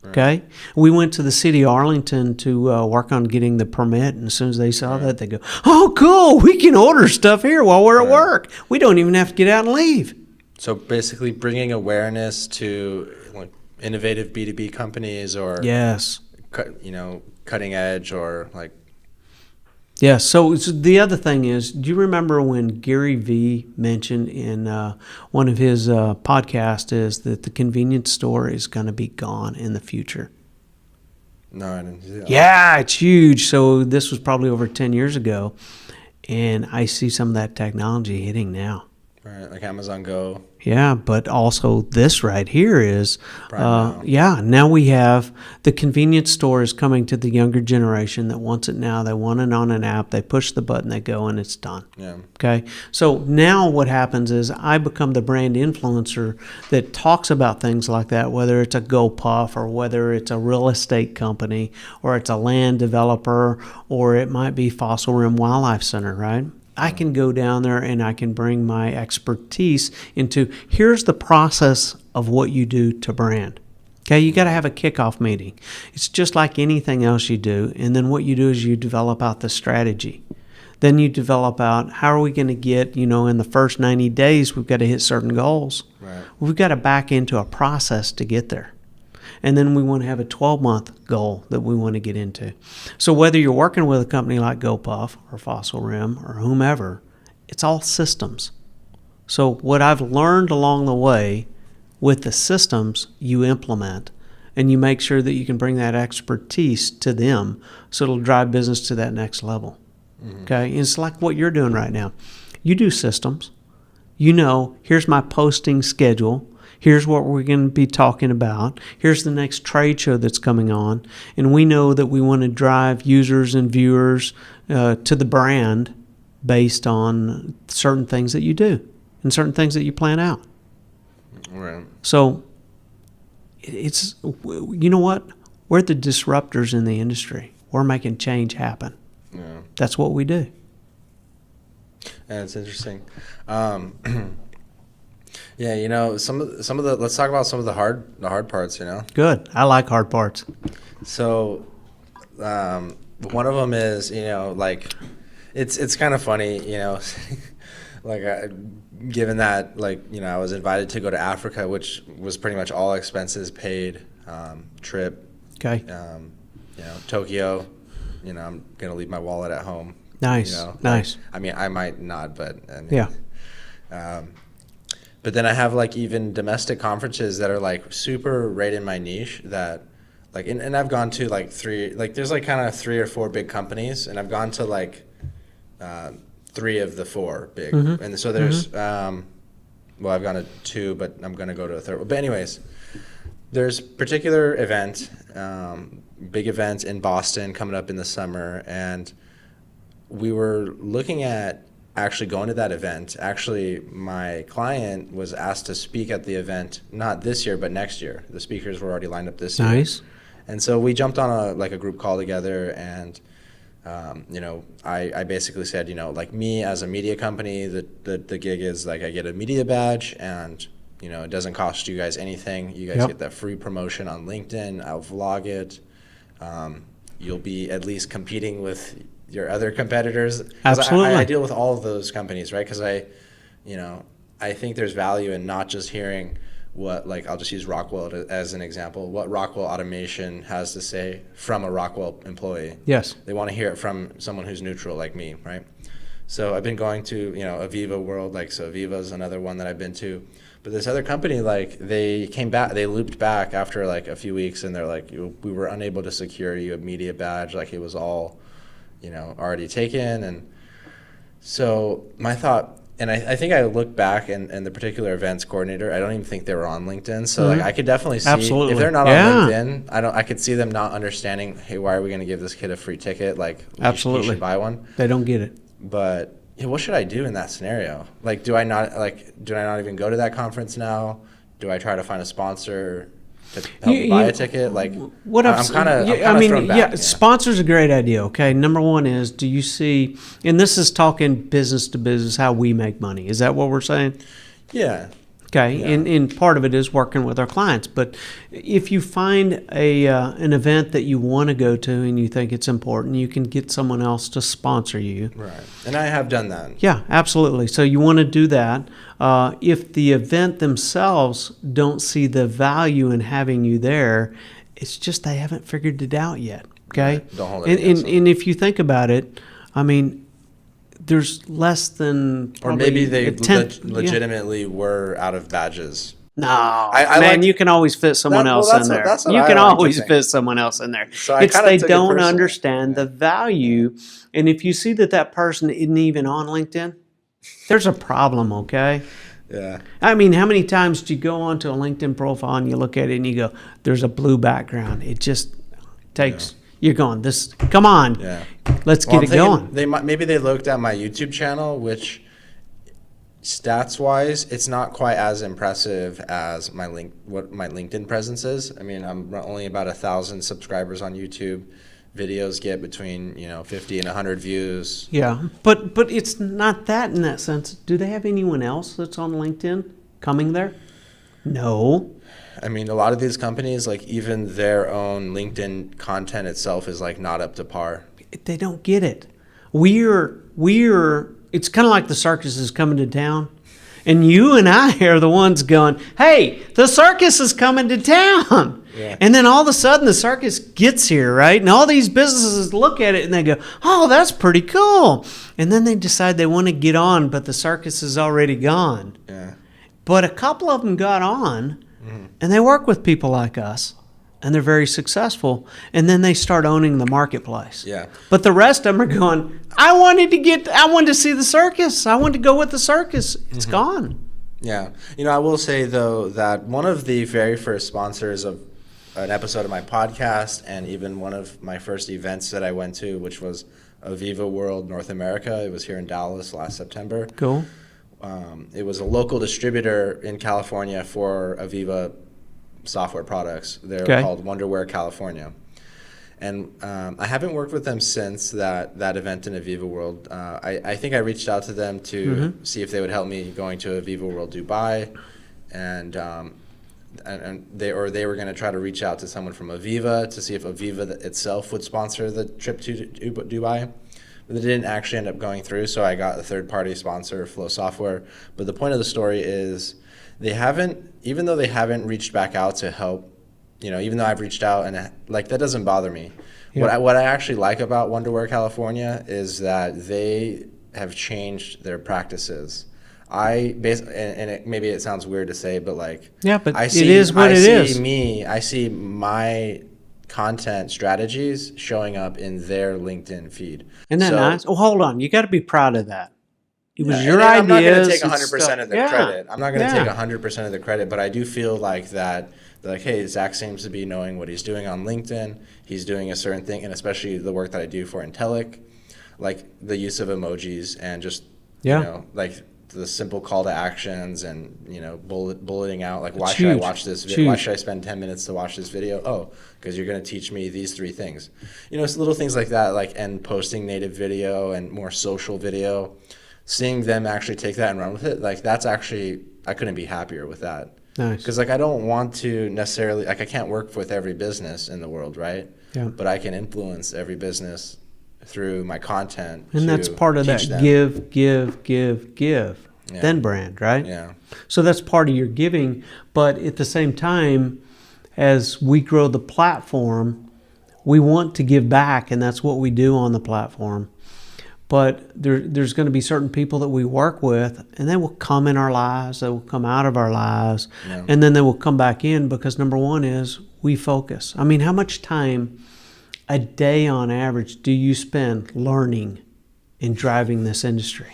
Okay, we went to the city of Arlington to work on getting the permit, and as soon as they saw that, they go, "Oh, cool! We can order stuff here while we're at work. We don't even have to get out and leave." So basically, bringing awareness to innovative B2B companies, or cutting edge, or like. Yeah. So the other thing is, do you remember when Gary Vee mentioned in one of his podcasts is that the convenience store is going to be gone in the future? No, I didn't see that. Yeah, it's huge. So this was probably over 10 years ago, and I see some of that technology hitting now. Right, like Amazon Go. Yeah, but also this right here is, Prime now we have the convenience stores coming to the younger generation that wants it now. They want it on an app. They push the button, they go, and it's done. Yeah. Okay, so now what happens is I become the brand influencer that talks about things like that, whether it's a GoPuff or whether it's a real estate company or it's a land developer or it might be Fossil Rim Wildlife Center, right? I can go down there and I can bring my expertise into here's the process of what you do to brand. Okay, you got to have a kickoff meeting. It's just like anything else you do. And then what you do is you develop out the strategy. Then you develop out how are we going to get, in the first 90 days, we've got to hit certain goals. Right. We've got to back into a process to get there. And then we want to have a 12-month goal that we want to get into. So whether you're working with a company like GoPuff or Fossil Rim or whomever, it's all systems. So what I've learned along the way with the systems you implement, and you make sure that you can bring that expertise to them so it'll drive business to that next level. Mm-hmm. Okay? And it's like what you're doing right now. You do systems. Here's my posting schedule. Here's what we're going to be talking about. Here's the next trade show that's coming on. And we know that we want to drive users and viewers to the brand based on certain things that you do and certain things that you plan out. Right. So it's, you know what? We're the disruptors in the industry. We're making change happen. Yeah. That's what we do. Yeah, it's interesting. Yeah, some of the let's talk about some of the hard parts, Good. I like hard parts. So, one of them is, like, it's kind of funny, like, given that, like, I was invited to go to Africa, which was pretty much all expenses paid, trip. Okay. Tokyo, I'm gonna leave my wallet at home. Nice. Nice. I mean, I might not, but yeah. But then I have like even domestic conferences that are like super right in my niche that like, and I've gone to like there's like kind of 3 or 4 big companies, and I've gone to like 3 of the 4 big. Mm-hmm. And so there's, I've gone to 2, but I'm going to go to a 3rd. But anyways, there's particular event, big event in Boston coming up in the summer. And we were looking at actually going to that event. Actually, my client was asked to speak at the event, not this year, but next year. The speakers were already lined up this year. Nice. And so we jumped on a group call together, and I basically said, like me as a media company, the gig is like I get a media badge, and it doesn't cost you guys anything. You guys get that free promotion on LinkedIn. I'll vlog it. You'll be at least competing with your other competitors. Absolutely. I deal with all of those companies, right? Because I think there's value in not just hearing what, like, I'll just use Rockwell as an example, what Rockwell Automation has to say from a Rockwell employee. Yes. They want to hear it from someone who's neutral like me, right? So I've been going to, Aviva World, so Aviva's another one that I've been to. But this other company, they came back, they looped back after a few weeks, and they're like, we were unable to secure you a media badge, it was all already taken. And so my thought, and I think I looked back, and the particular events coordinator, I don't even think they were on LinkedIn. So I could definitely see if they're not on LinkedIn, I could see them not understanding, hey, why are we going to give this kid a free ticket? Absolutely. You should buy one. They don't get it. But what should I do in that scenario? Do I not even go to that conference now? Do I try to find a sponsor to help buy a ticket? I'm kind of thrown back. Sponsor's a great idea. Okay, number one is, do you see? And this is talking business to business, how we make money. Is that what we're saying? Yeah. Okay, yeah. And part of it is working with our clients. But if you find an event that you want to go to and you think it's important, you can get someone else to sponsor you. Right, and I have done that. Yeah, absolutely. So you want to do that. If the event themselves don't see the value in having you there, it's just they haven't figured it out yet. Okay, right. Don't hold it against them. And if you think about it, I mean, there's less than or maybe they legitimately were out of badges. No, you can always fit someone else in there. You can always fit someone else in there. So it's they don't understand the value. And if you see that person isn't even on LinkedIn, there's a problem, okay? Yeah. I mean, how many times do you go onto a LinkedIn profile and you look at it and you go, there's a blue background. It just takes, you're going, come on, let's get it going. Maybe they looked at my YouTube channel, which stats-wise, it's not quite as impressive as what my LinkedIn presence is. I mean, I'm only about 1,000 subscribers on YouTube. Videos get between 50 and 100 views. Yeah, but it's not that in that sense. Do they have anyone else that's on LinkedIn coming there? No. I mean, a lot of these companies, like even their own LinkedIn content itself is like not up to par. They don't get it. It's kind of like the circus is coming to town. And you and I are the ones going, hey, the circus is coming to town. Yeah. And then all of a sudden the circus gets here, right? And all these businesses look at it and they go, oh, that's pretty cool. And then they decide they want to get on, but the circus is already gone. Yeah. But a couple of them got on, and they work with people like us, and they're very successful. And then they start owning the marketplace. Yeah. But the rest of them are going, I wanted to see the circus. I wanted to go with the circus. It's gone. Yeah. I will say, though, that one of the very first sponsors of an episode of my podcast and even one of my first events that I went to, which was Aviva World North America. It was here in Dallas last September. Cool. It was a local distributor in California for Aviva software products. They're called Wonderware California. And I haven't worked with them since that event in Aviva World. I think I reached out to them to see if they would help me going to Aviva World Dubai. And they were going to try to reach out to someone from Aviva to see if Aviva itself would sponsor the trip to Dubai. But it didn't actually end up going through, so I got a third-party sponsor, Flow Software. But the point of the story is even though they haven't reached back out to help, even though I've reached out, and that doesn't bother me. Yeah. What I actually like about Wonderware California is that they have changed their practices. Maybe it sounds weird to say, but it is what it is. I see my content strategies showing up in their LinkedIn feed. Isn't that nice? Oh, hold on. You got to be proud of that. It was your ideas. I'm not going to take 100% of the credit. I'm not going to take 100% of the credit, but I do feel like that, hey, Zach seems to be knowing what he's doing on LinkedIn. He's doing a certain thing, and especially the work that I do for Intellic, like the use of emojis and just, the simple call to actions and bulleting out why should I watch this video? Why should I spend 10 minutes to watch this video? Oh, because you're going to teach me these 3 things. It's little things like that, and posting native video and more social video. Seeing them actually take that and run with it, that's actually, I couldn't be happier with that. Nice. Because I don't want to necessarily, I can't work with every business in the world, right? Yeah. But I can influence every business through my content. And that's part of that them. give, then brand, right? Yeah. So that's part of your giving. But at the same time, as we grow the platform, we want to give back, and that's what we do on the platform. But there's going to be certain people that we work with, and they will come in our lives, they will come out of our lives, and then they will come back in because number one is we focus. I mean, how much time a day on average do you spend learning and driving this industry?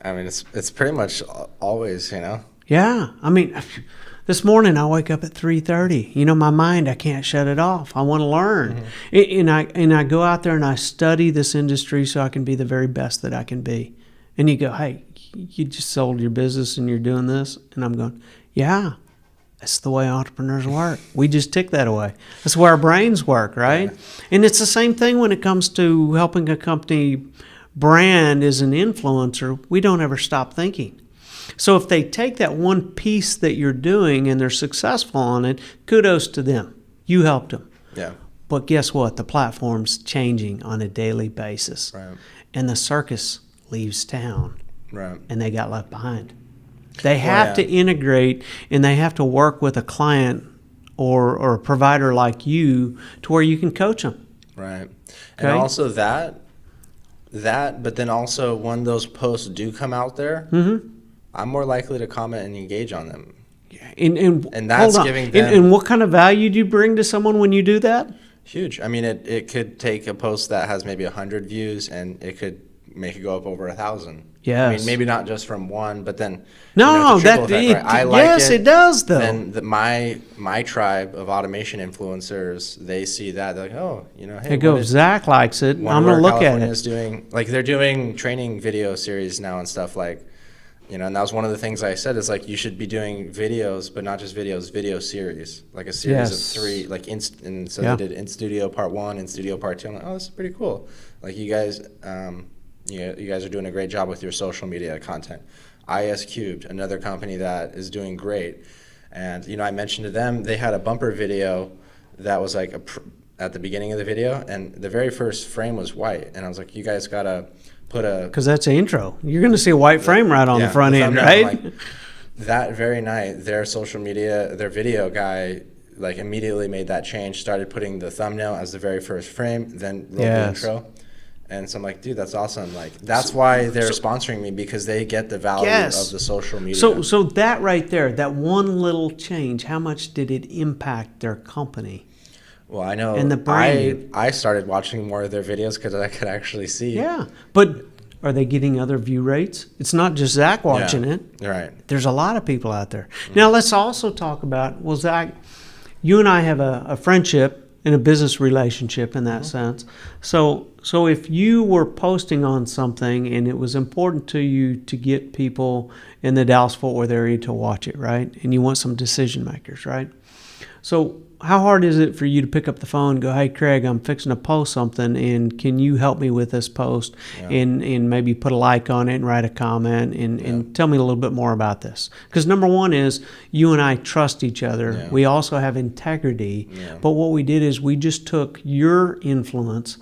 I mean, it's pretty much always, Yeah. I mean, this morning I wake up at 3:30. My mind, I can't shut it off. I want to learn. And I go out there and I study this industry so I can be the very best that I can be. And you go, hey, you just sold your business and you're doing this? And I'm going, yeah, that's the way entrepreneurs work. We just tick that away. That's where our brains work, right? Yeah. And it's the same thing when it comes to helping a company brand as an influencer. We don't ever stop thinking. So if they take that one piece that you're doing and they're successful on it, kudos to them. You helped them. Yeah. But guess what? The platform's changing on a daily basis. Right. And the circus leaves town. Right. And they got left behind. They have to integrate, and they have to work with a client or a provider like you to where you can coach them. Right. Okay? And also but then also when those posts do come out there, I'm more likely to comment and engage on them. And that's giving them... And what kind of value do you bring to someone when you do that? Huge. I mean, it could take a post that has maybe 100 views, and it could make it go up over 1,000. Yes. I mean, maybe not just from one, but then No, it's a trickle that effect, right? I like yes, it does though. Then my tribe of automation influencers, they see that, they're like, oh, hey, They go, Zach likes it. I'm gonna look at it. doing, like, they're doing training video series now and stuff, like, and that was one of the things I said, is like, you should be doing videos, but not just videos, video series, like a series of 3, like, and so they did In Studio Part 1, In Studio Part 2. I'm like, oh, this is pretty cool. Like, you guys are doing a great job with your social media content. IS Cubed, another company that is doing great. And, I mentioned to them, they had a bumper video that was like at the beginning of the video, and the very first frame was white. And I was like, you guys got to put a... Because that's the intro. You're going to see a white frame right on the front end, right? Like, that very night, their social media, their video guy, like, immediately made that change, started putting the thumbnail as the very first frame, then wrote the intro. And so I'm like, dude, that's awesome. Like, that's why they're sponsoring me, because they get the value of the social media. So that right there, that one little change, how much did it impact their company? Well, I know. And the brand. I started watching more of their videos because I could actually see. Yeah, but are they getting other view rates? It's not just Zach watching it. Right. There's a lot of people out there. Now let's also talk about, well, Zach, you and I have a friendship and a business relationship in that sense. So if you were posting on something and it was important to you to get people in the Dallas-Fort Worth area to watch it, right? And you want some decision makers, right? So how hard is it for you to pick up the phone and go, hey, Craig, I'm fixing to post something, and can you help me with this post? And maybe put a like on it and write a comment and tell me a little bit more about this. Because number one is you and I trust each other. Yeah. We also have integrity. Yeah. But what we did is we just took your influence,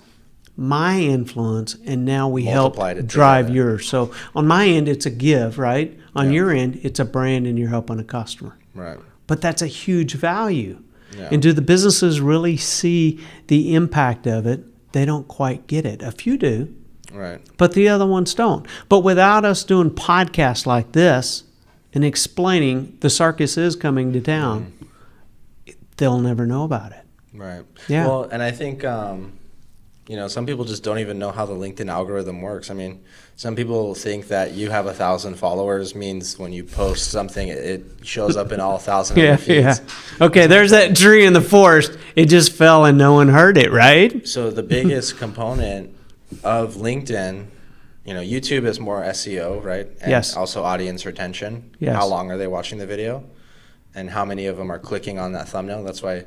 my influence, and now we help drive yours. So on my end, it's a give, right? On your end, it's a brand and you're helping a customer. Right. But that's a huge value. Yeah. And do the businesses really see the impact of it? They don't quite get it. A few do, right? But the other ones don't. But without us doing podcasts like this and explaining the circus is coming to town, they'll never know about it. Right. Yeah. Well, and I think some people just don't even know how the LinkedIn algorithm works. I mean, some people think that you have 1,000 followers means when you post something, it shows up in all 1,000 of your feeds. Yeah. Okay, there's that tree in the forest. It just fell and no one heard it, right? So the biggest component of LinkedIn, YouTube is more SEO, right? And also audience retention. Yes. How long are they watching the video? And how many of them are clicking on that thumbnail? That's why.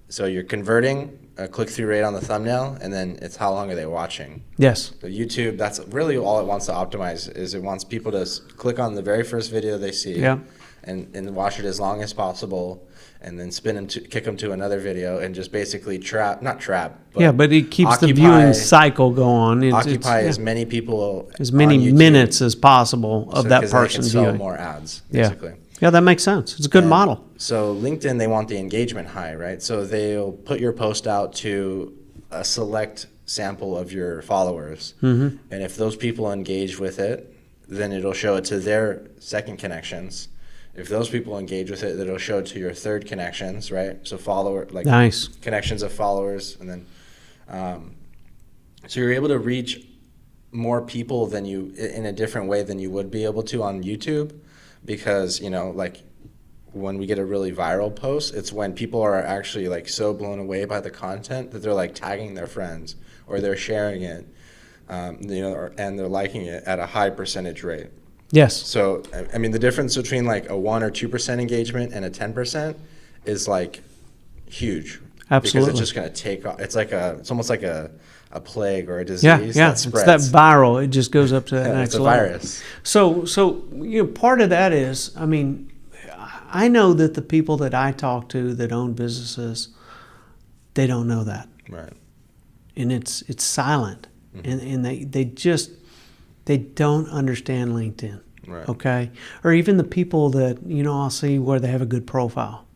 So you're converting a click-through rate on the thumbnail, and then it's how long are they watching. Yes. So YouTube, that's really all it wants to optimize, is it wants people to click on the very first video they see and watch it as long as possible, and then kick them to another video and just basically but it keeps the viewing cycle going. Occupy as many people as many YouTube, minutes as possible of that person viewing. viewing. More ads, basically. Yeah, that makes sense. It's a good model. So LinkedIn, they want the engagement high, right? So they'll put your post out to a select sample of your followers. Mm-hmm. And if those people engage with it, then it'll show it to their second connections. If those people engage with it, it'll show it to your third connections, right? So nice. Connections of followers. And then, so you're able to reach more people in a different way than you would be able to on YouTube. Because, when we get a really viral post, it's when people are actually so blown away by the content that they're tagging their friends or they're sharing it, and they're liking it at a high percentage rate. Yes. So, I mean, the difference between a 1 or 2% engagement and a 10% is huge. Absolutely. Because it's just going to take off. It's almost like a plague or a disease that spreads. It's that viral. It just goes up to that next level. It's a virus. So part of that is, I mean, I know that the people that I talk to that own businesses, they don't know that. Right. And it's silent. Mm-hmm. And they don't understand LinkedIn. Right. Okay? Or even the people that, I'll see where they have a good profile,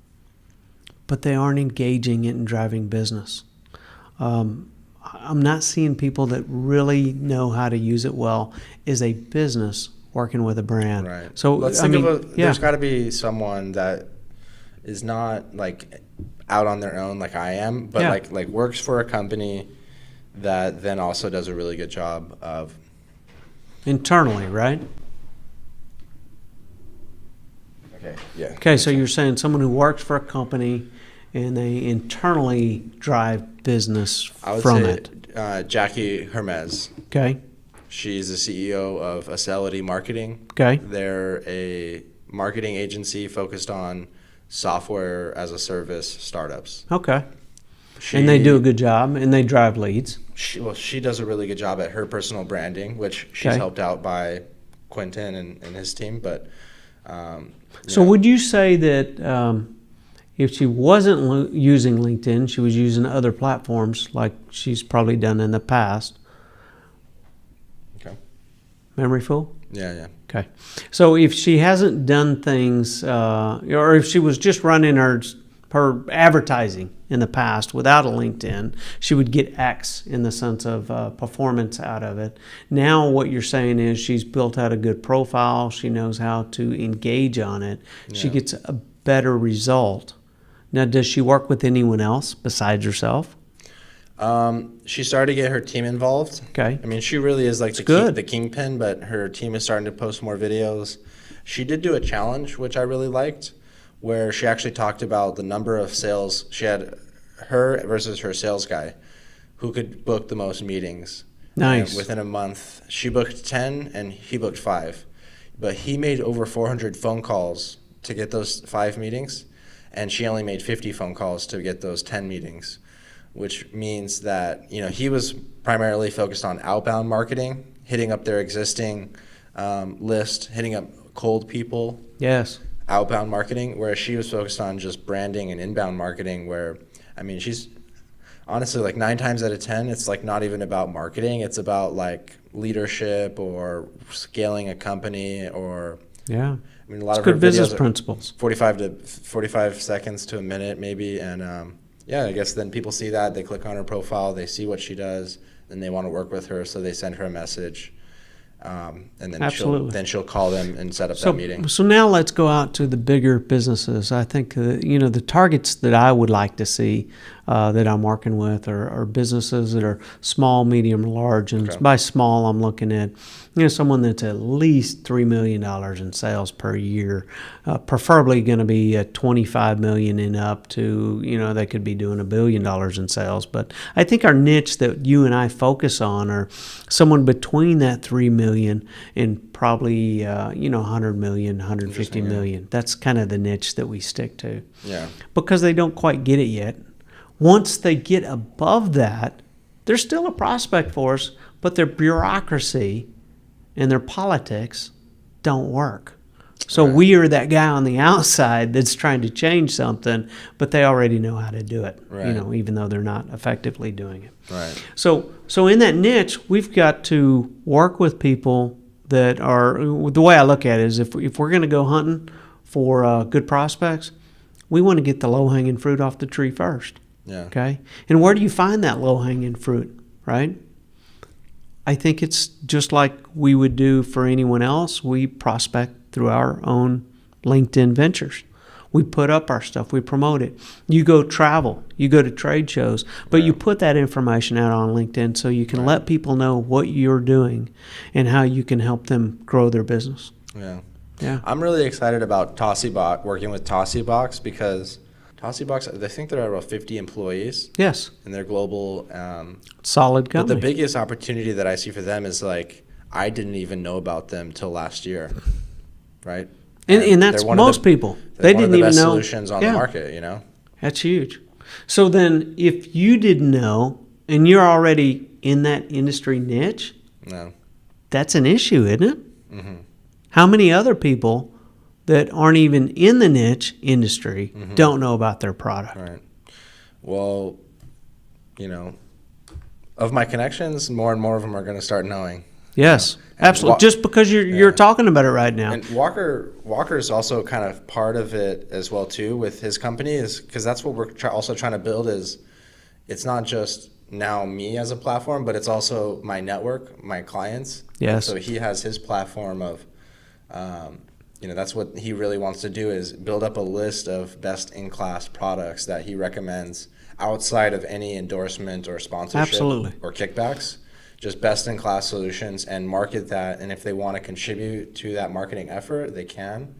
but they aren't engaging it and driving business. I'm not seeing people that really know how to use it well as a business working with a brand. Right. So let's think there's got to be someone that is not out on their own like I am, but works for a company that then also does a really good job of internally, right? Okay. Yeah. Okay, so you're saying someone who works for a company and they internally drive business I would from say it. Jackie Hermes. Okay, She's the CEO of Acelity Marketing. okay, They're a marketing agency focused on software as a service startups. okay. And they do a good job, and they drive leads. She does a really good job at her personal branding, which she's Okay. helped out by Quentin and his team. But So would you say that if she wasn't using LinkedIn, she was using other platforms like she's probably done in the past? Okay. Memory full? Yeah. Okay. So if she hasn't done things, or if she was just running her advertising in the past without a LinkedIn, she would get X in the sense of performance out of it. Now what you're saying is she's built out a good profile. She knows how to engage on it. She Yeah. gets a better result. Now, does she work with anyone else besides herself? She started to get her team involved. Okay. I mean, she really is like good. the kingpin, but her team is starting to post more videos. She did do a challenge, which I really liked, where she actually talked about the number of sales. She had her versus her sales guy who could book the most meetings. Nice. And within a month, she booked 10 and he booked 5. But he made over 400 phone calls to get those 5 meetings, and she only made 50 phone calls to get those 10 meetings, which means that, you know, he was primarily focused on outbound marketing, hitting up their existing list, hitting up cold people. Yes. Outbound marketing, whereas she was focused on just branding and inbound marketing, where, I mean, she's honestly like 9 times out of 10, it's like not even about marketing. It's about like leadership or scaling a company or, Yeah. I mean, a lot It's of her good business videos are principles. 45 seconds to a minute maybe. And yeah, I guess then people see that, they click on her profile, they see what she does, then they want to work with her, so they send her a message. And then Absolutely. she'll call them and set up that meeting. So now let's go out to the bigger businesses. I think the targets that I would like to see that I'm working with are businesses that are small, medium, large, and Okay. by small I'm looking at someone that's at least $3 million in sales per year, preferably going to be $25 million and up to they could be doing $1 billion in sales. But I think our niche that you and I focus on are someone between that $3 million and probably 100 million, 150 million. That's kind of the niche that we stick to. Yeah. Because they don't quite get it yet. Once they get above that, they're still a prospect for us, but their bureaucracy and their politics don't work. So Right. we are that guy on the outside that's trying to change something, but they already know how to do it. Right. Even though they're not effectively doing it. Right. So in that niche, we've got to work with people that are, the way I look at it is if we're going to go hunting for good prospects, we want to get the low-hanging fruit off the tree first. Yeah. Okay? And where do you find that low-hanging fruit, right? I think it's just like we would do for anyone else. We prospect through our own LinkedIn ventures. We put up our stuff. We promote it. You go travel. You go to trade shows. But you put that information out on LinkedIn so you can let people know what you're doing and how you can help them grow their business. Yeah. Yeah. I'm really excited about TossiBox, working with TossiBox, because TossiBox, I think there are about 50 employees Yes. and they're global. Solid But company. the biggest opportunity that I see for them is like, I didn't even know about them till last year, right? And that's they're one of most people. They're They one of didn't the even best know. solutions on the market, That's huge. So then if you didn't know and you're already in that industry niche, No. that's an issue, isn't it? Mm-hmm. How many other people that aren't even in the niche industry don't know about their product? Right. Well, of my connections, more and more of them are going to start knowing. Yes, absolutely. Just because you're talking about it right now. And Walker's also kind of part of it as well too with his company, is because that's what we're also trying to build. Is it's not just now me as a platform, but it's also my network, my clients. Yes. So he has his platform of, that's what he really wants to do, is build up a list of best-in-class products that he recommends outside of any endorsement or sponsorship Absolutely. or kickbacks, just best-in-class solutions and market that. And if they want to contribute to that marketing effort, they can.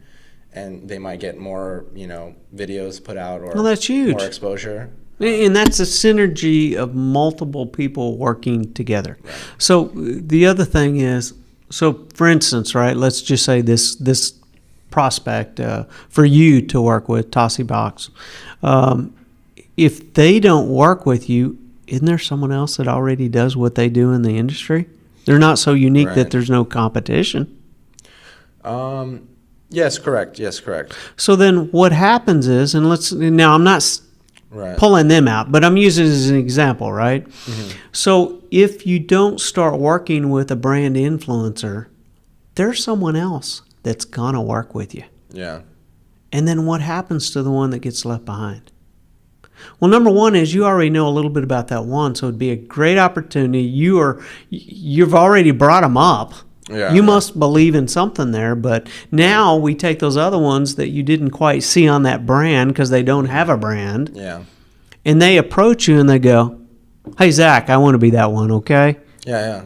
And they might get more, videos put out or that's huge. More exposure. And that's a synergy of multiple people working together. Right. So the other thing is, for instance, right, let's just say this prospect for you to work with, Tossie Box, if they don't work with you, isn't there someone else that already does what they do in the industry? They're not so unique that there's no competition. Yes, correct. So then what happens is, now I'm not pulling them out, but I'm using it as an example, right? Mm-hmm. So if you don't start working with a brand influencer, there's someone else that's going to work with you. Yeah. And then what happens to the one that gets left behind? Well, number one is you already know a little bit about that one, so it'd be a great opportunity. You've already brought them up. Yeah, you must believe in something there, but now we take those other ones that you didn't quite see on that brand because they don't have a brand. Yeah. And they approach you and they go, "Hey, Zach, I want to be that one, okay?" Yeah.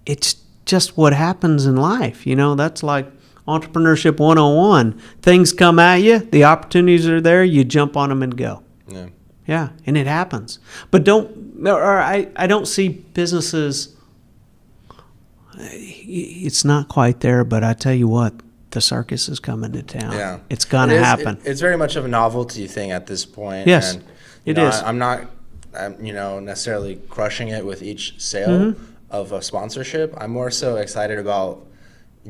It's just what happens in life. That's like entrepreneurship 101. Things come at you, the opportunities are there, you jump on them and go. Yeah. Yeah, and it happens. But I don't see businesses. It's not quite there, but I tell you what, the circus is coming to town. Yeah. It's going to happen. It's very much of a novelty thing at this point. Yes, and, it is. I'm not, necessarily crushing it with each sale of a sponsorship. I'm more so excited about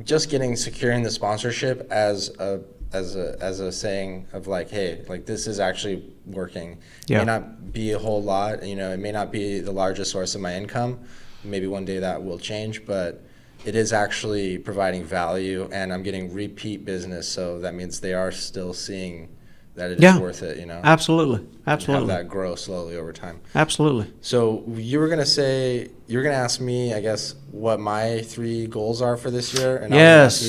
just securing the sponsorship as a saying of like, hey, like this is actually working. Yeah. It may not be a whole lot. It may not be the largest source of my income. Maybe one day that will change, but it is actually providing value, and I'm getting repeat business, so that means they are still seeing that it is worth it, Absolutely. And have that grow slowly over time. Absolutely. So you were going to ask me, I guess, what my 3 goals are for this year? And yes.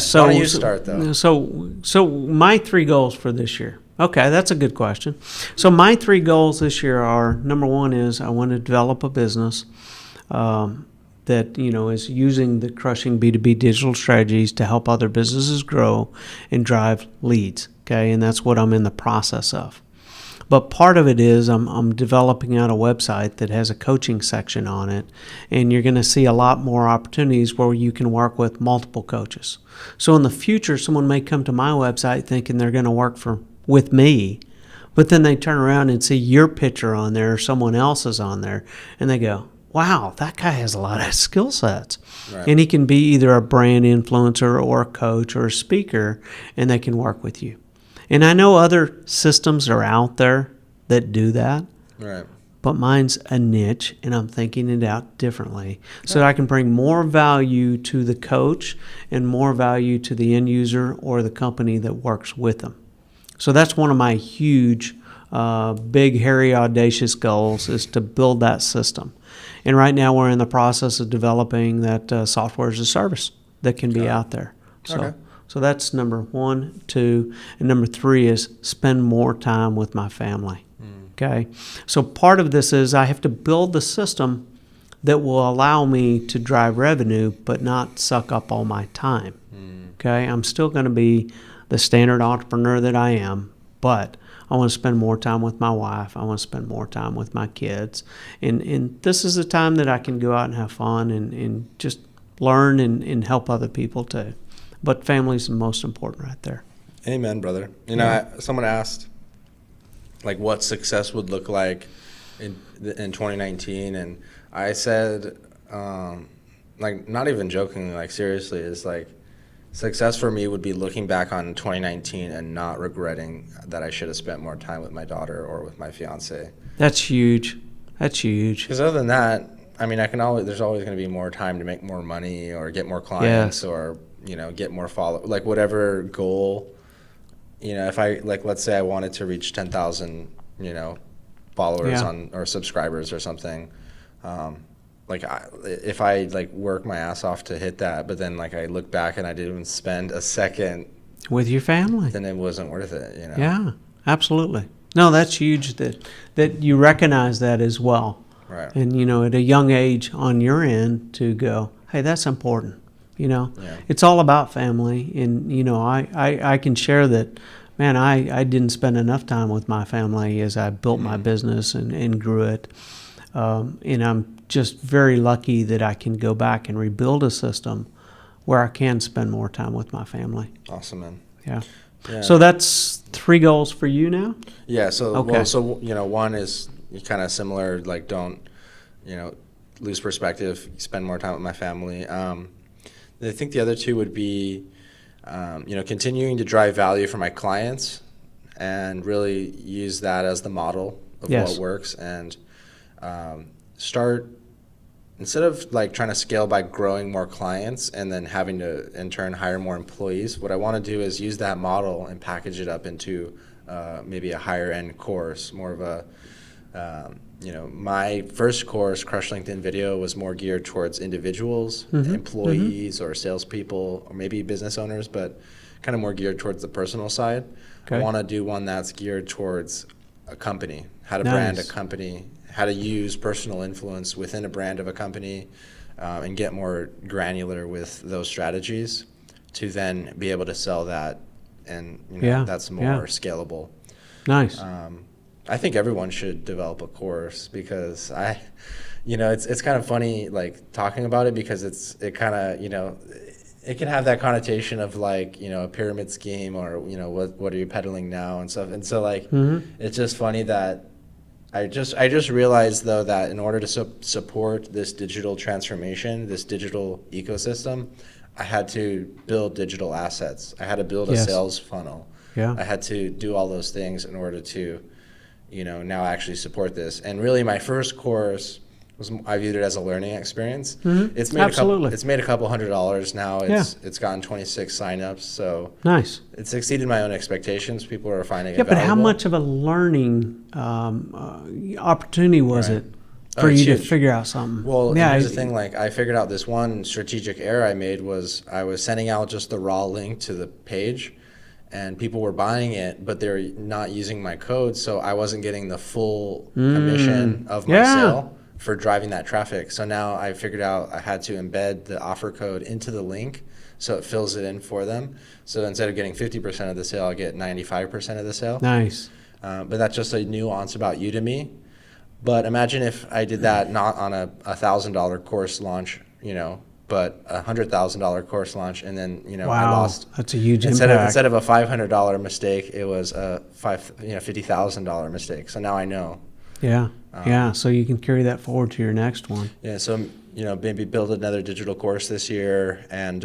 So, why don't you start, though? So my 3 goals for this year. Okay, that's a good question. So my 3 goals this year are, number one is I want to develop a business that is using the Crushing B2B digital strategies to help other businesses grow and drive leads. Okay, and that's what I'm in the process of. But part of it is I'm developing out a website that has a coaching section on it, and you're going to see a lot more opportunities where you can work with multiple coaches. So in the future, someone may come to my website thinking they're going to work with me, but then they turn around and see your picture on there or someone else's on there, and they go, "Wow, that guy has a lot of skill sets." Right. And he can be either a brand influencer or a coach or a speaker, and they can work with you. And I know other systems are out there that do that. Right. But mine's a niche, and I'm thinking it out differently so that I can bring more value to the coach and more value to the end user or the company that works with them. So that's one of my huge, big, hairy, audacious goals is to build that system. And right now we're in the process of developing that software as a service that can be out there. So that's number 1, 2, and number 3 is spend more time with my family. Okay? So part of this is I have to build the system that will allow me to drive revenue but not suck up all my time. Okay? I'm still going to be the standard entrepreneur that I am, but I want to spend more time with my wife. I want to spend more time with my kids. And this is a time that I can go out and have fun and just learn and help other people too. But family's the most important right there. Amen, brother. Someone asked, like, what success would look like in 2019, and I said, like, not even jokingly, like, seriously, is like, success for me would be looking back on 2019 and not regretting that I should have spent more time with my daughter or with my fiance. That's huge. Because other than that, I mean, there's always going to be more time to make more money or get more clients or get more like whatever goal, if I, like, let's say I wanted to reach 10,000, followers or subscribers or something. If I like work my ass off to hit that, but then like I look back and I didn't even spend a second with your family, then it wasn't worth it, Yeah, absolutely. No, that's huge that you recognize that as well. Right. And, at a young age on your end to go, hey, that's important. Yeah. It's all about family. And, I can share that, man, I didn't spend enough time with my family as I built my business and grew it. And I'm just very lucky that I can go back and rebuild a system where I can spend more time with my family. Awesome, man. Yeah. Yeah. So that's 3 goals for you now? Yeah. So, Okay. one is kind of similar, like don't, lose perspective, spend more time with my family. I think the other 2 would be, continuing to drive value for my clients and really use that as the model of Yes. what works, and start, instead of like trying to scale by growing more clients and then having to in turn hire more employees, what I want to do is use that model and package it up into maybe a higher end course, more of a my first course, Crush LinkedIn Video, was more geared towards individuals, employees, or salespeople, or maybe business owners, but kind of more geared towards the personal side. Okay. I want to do one that's geared towards a company, how to brand a Nice. company, how to use personal influence within a brand of a company, and get more granular with those strategies to then be able to sell that, and that's more scalable. Nice. I think everyone should develop a course, because it's kind of funny like talking about it, because it kind of it can have that connotation of like a pyramid scheme, or what are you peddling now and stuff, and so like it's just funny that I just realized though that in order to support this digital transformation, this digital ecosystem, I had to build digital assets. I had to build a sales funnel. Yeah. I had to do all those things in order to now actually support this. And really my first course I viewed it as a learning experience. It's made Absolutely. It's made a couple $100s now. It's gotten 26 signups, so Nice. it's exceeded my own expectations. People are finding it Yeah, but how valuable. much of a learning opportunity was Right. it for it's you to huge. figure out something? Well, and yeah, here's the thing, like I figured out this one strategic error I made was I was sending out just the raw link to the page, and people were buying it, but they're not using my code, so I wasn't getting the full commission of my sale for driving that traffic. So now I figured out I had to embed the offer code into the link so it fills it in for them. So instead of getting 50% of the sale, I get 95% of the sale. Nice. But that's just a nuance about Udemy. But imagine if I did that not on a $1,000 course launch, but a $100,000 course launch, and then I Wow, lost. that's a huge Instead impact. of a $500 mistake, it was a $50,000 mistake. So now I know. Yeah, so you can carry that forward to your next one. Yeah. So maybe build another digital course this year, and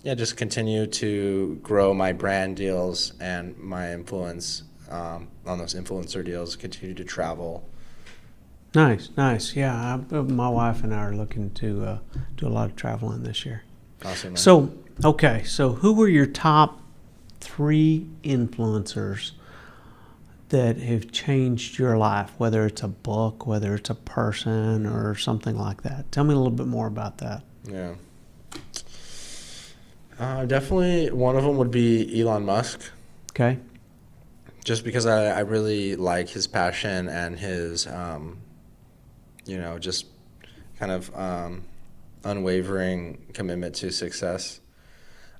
just continue to grow my brand deals and my influence on those influencer deals. Continue to travel. Nice. Yeah, my wife and I are looking to do a lot of traveling this year. Awesome. Man. So who were your top 3 influencers that have changed your life, whether it's a book, whether it's a person, or something like that? Tell me a little bit more about that. Yeah. Definitely one of them would be Elon Musk. Okay. Just because I really like his passion and his, just kind of unwavering commitment to success.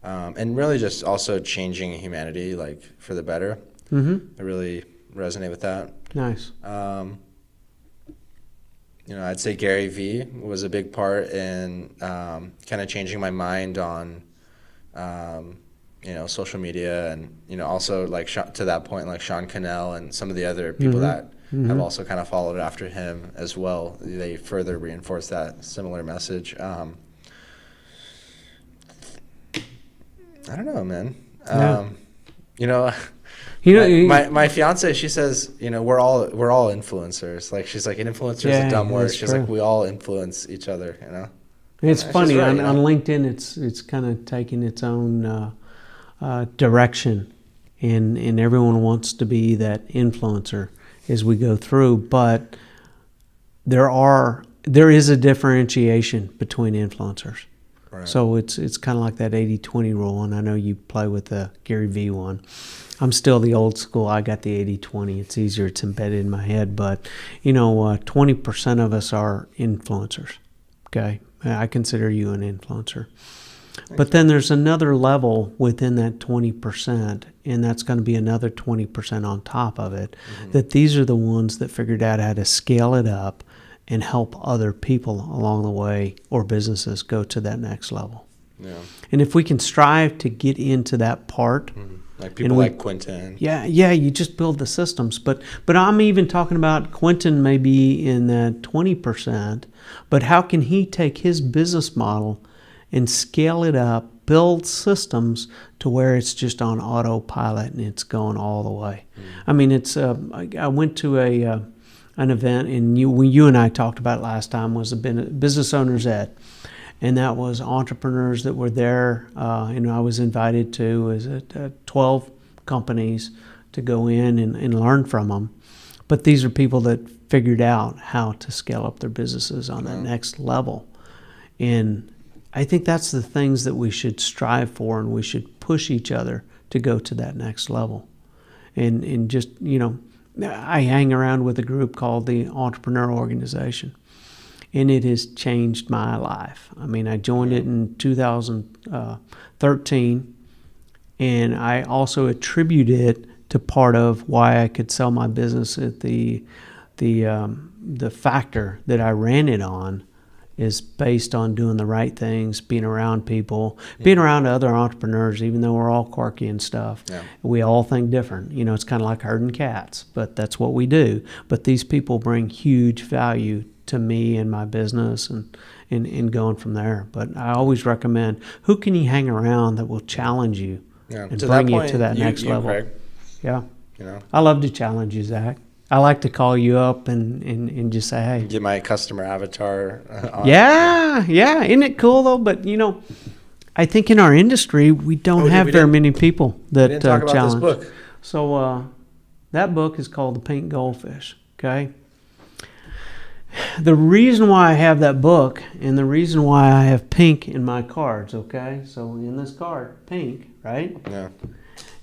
And really just also changing humanity, like, for the better. I really resonate with that. Nice. I'd say Gary Vee was a big part in kind of changing my mind on, social media, and, also like to that point, like Sean Cannell and some of the other people that have also kind of followed after him as well. They further reinforce that similar message. I don't know, man. My fiance, she says, we're all influencers. Like, she's like, an influencer is a dumb word. that's She's true. like, we all influence each other, It's she's funny right, on LinkedIn. It's kind of taking its own direction, and everyone wants to be that influencer as we go through. But there is a differentiation between influencers. Right. So it's kind of like that 80-20 rule, and I know you play with the Gary Vee one. I'm still the old school. I got the 80-20. It's easier. It's embedded in my head. But, 20% of us are influencers, okay? I consider you an influencer. But then there's another level within that 20%, and that's going to be another 20% on top of it, that these are the ones that figured out how to scale it up and help other people along the way or businesses go to that next level. Yeah. And if we can strive to get into that part, like people like Quentin. Yeah, you just build the systems. But I'm even talking about Quentin maybe in that 20%, but how can he take his business model and scale it up, build systems to where it's just on autopilot and it's going all the way. I mean, it's I went to an event, and you and I talked about it last time, was a business owners ed, and that was entrepreneurs that were there. I was invited to 12 companies to go in and learn from them. But these are people that figured out how to scale up their businesses on that next level. And I think that's the things that we should strive for, and we should push each other to go to that next level. And just, I hang around with a group called the Entrepreneur Organization, and it has changed my life. I mean, I joined it in 2013, and I also attribute it to part of why I could sell my business at the factor that I ran it on is based on doing the right things, being around people, being around other entrepreneurs, even though we're all quirky and stuff. Yeah. We all think different. It's kind of like herding cats, but that's what we do. But these people bring huge value to me and my business and going from there. But I always recommend, who can you hang around that will challenge you and bring you to that next level? Craig, yeah. I love to challenge you, Zach. I like to call you up and just say, hey. Get my customer avatar on. Yeah. Isn't it cool, though? But, I think in our industry, we don't have very many people that we didn't talk about challenge. This book. So that book is called The Pink Goldfish, okay? The reason why I have that book and the reason why I have pink in my cards, okay? So in this card, pink, right? Yeah.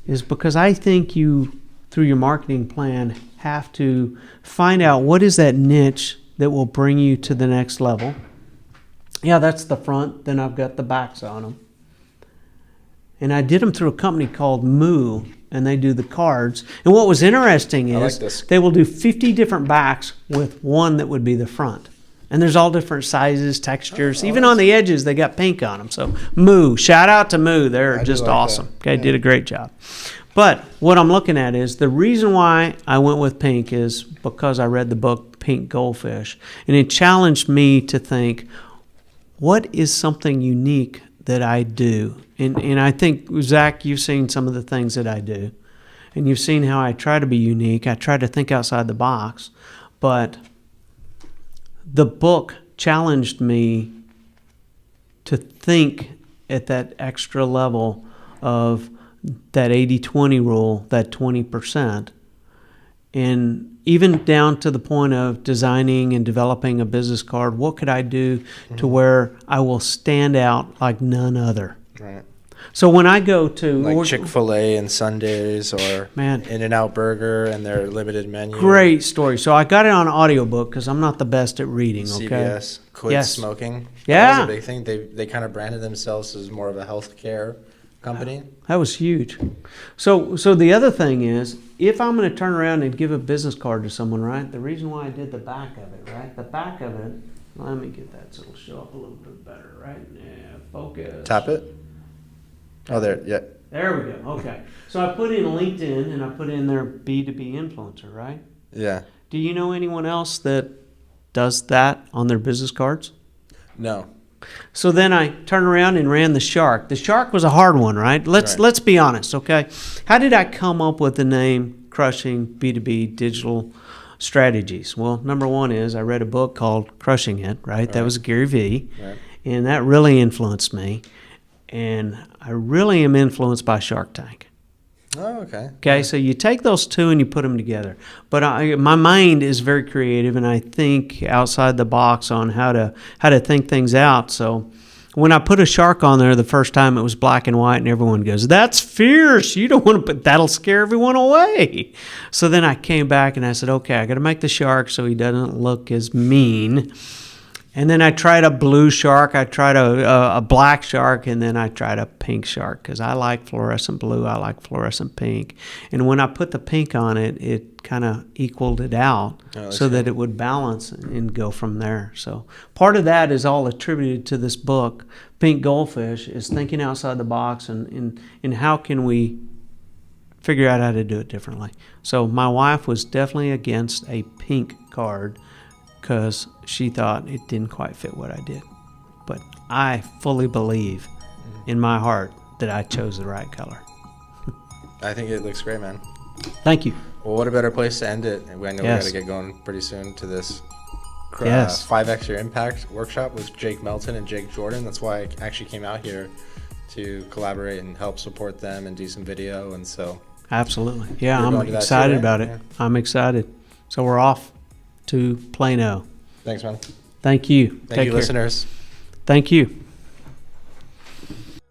Is because I think you, through your marketing plan, have to find out what is that niche that will bring you to the next level. Yeah, that's the front. Then I've got the backs on them. And I did them through a company called Moo, and they do the cards. And what was interesting is they will do 50 different backs with one that would be the front. And there's all different sizes, textures. Even on the edges, they got pink on them. So Moo, shout out to Moo. They're just awesome. Okay, did a great job. But what I'm looking at is the reason why I went with pink is because I read the book Pink Goldfish. And it challenged me to think, what is something unique that I do? And I think, Zach, you've seen some of the things that I do. And you've seen how I try to be unique. I try to think outside the box. But the book challenged me to think at that extra level of that 80-20 rule, that 20%, and even down to the point of designing and developing a business card. What could I do to where I will stand out like none other? Right. So when I go to like Chick-fil-A and Sundays, or In-N-Out Burger and their limited menu. Great story. So I got it on audiobook because I'm not the best at reading. Okay. CBS quit smoking. Yeah, that was a big thing. They kind of branded themselves as more of a healthcare company. That was huge. So the other thing is, if I'm going to turn around and give a business card to someone, right? The reason why I did the back of it, right? The back of it. Let me get that so it'll show up a little bit better, right? Yeah, focus. Tap it. Oh, there. Yeah. There we go. Okay. So I put in LinkedIn and I put in their B2B influencer, right? Yeah. Do you know anyone else that does that on their business cards? No. So then I turned around and ran the shark. The shark was a hard one, right? Let's be honest, okay? How did I come up with the name Crushing B2B Digital Strategies? Well, number one is I read a book called Crushing It, right? That was Gary Vee, and that really influenced me. And I really am influenced by Shark Tank. Oh, okay. Okay, so you take those two and you put them together. But my mind is very creative, and I think outside the box on how to think things out. So When I put a shark on there the first time, it was black and white, and everyone goes, "That's fierce. You don't want to put that'll scare everyone away." So then I came back and I said, "Okay, I got to make the shark so he doesn't look as mean." And then I tried a blue shark, I tried a black shark, and then I tried a pink shark because I like fluorescent blue, I like fluorescent pink. And when I put the pink on it, it kind of equaled it out so that it would balance and go from there. So part of that is all attributed to this book, Pink Goldfish, is thinking outside the box and how can we figure out how to do it differently. So my wife was definitely against a pink card, because she thought it didn't quite fit what I did. But I fully believe in my heart that I chose the right color. I think it looks great, man. Thank you. Well, what a better place to end it. I know we got to get going pretty soon to this 5X Your Impact workshop with Jake Melton and Jake Jordan. That's why I actually came out here to collaborate and help support them and do some video. And so absolutely. Yeah, I'm excited about it. Yeah. I'm excited. So we're off to Plano. Thanks, man. Thank you. Thank you, listeners. Thank you.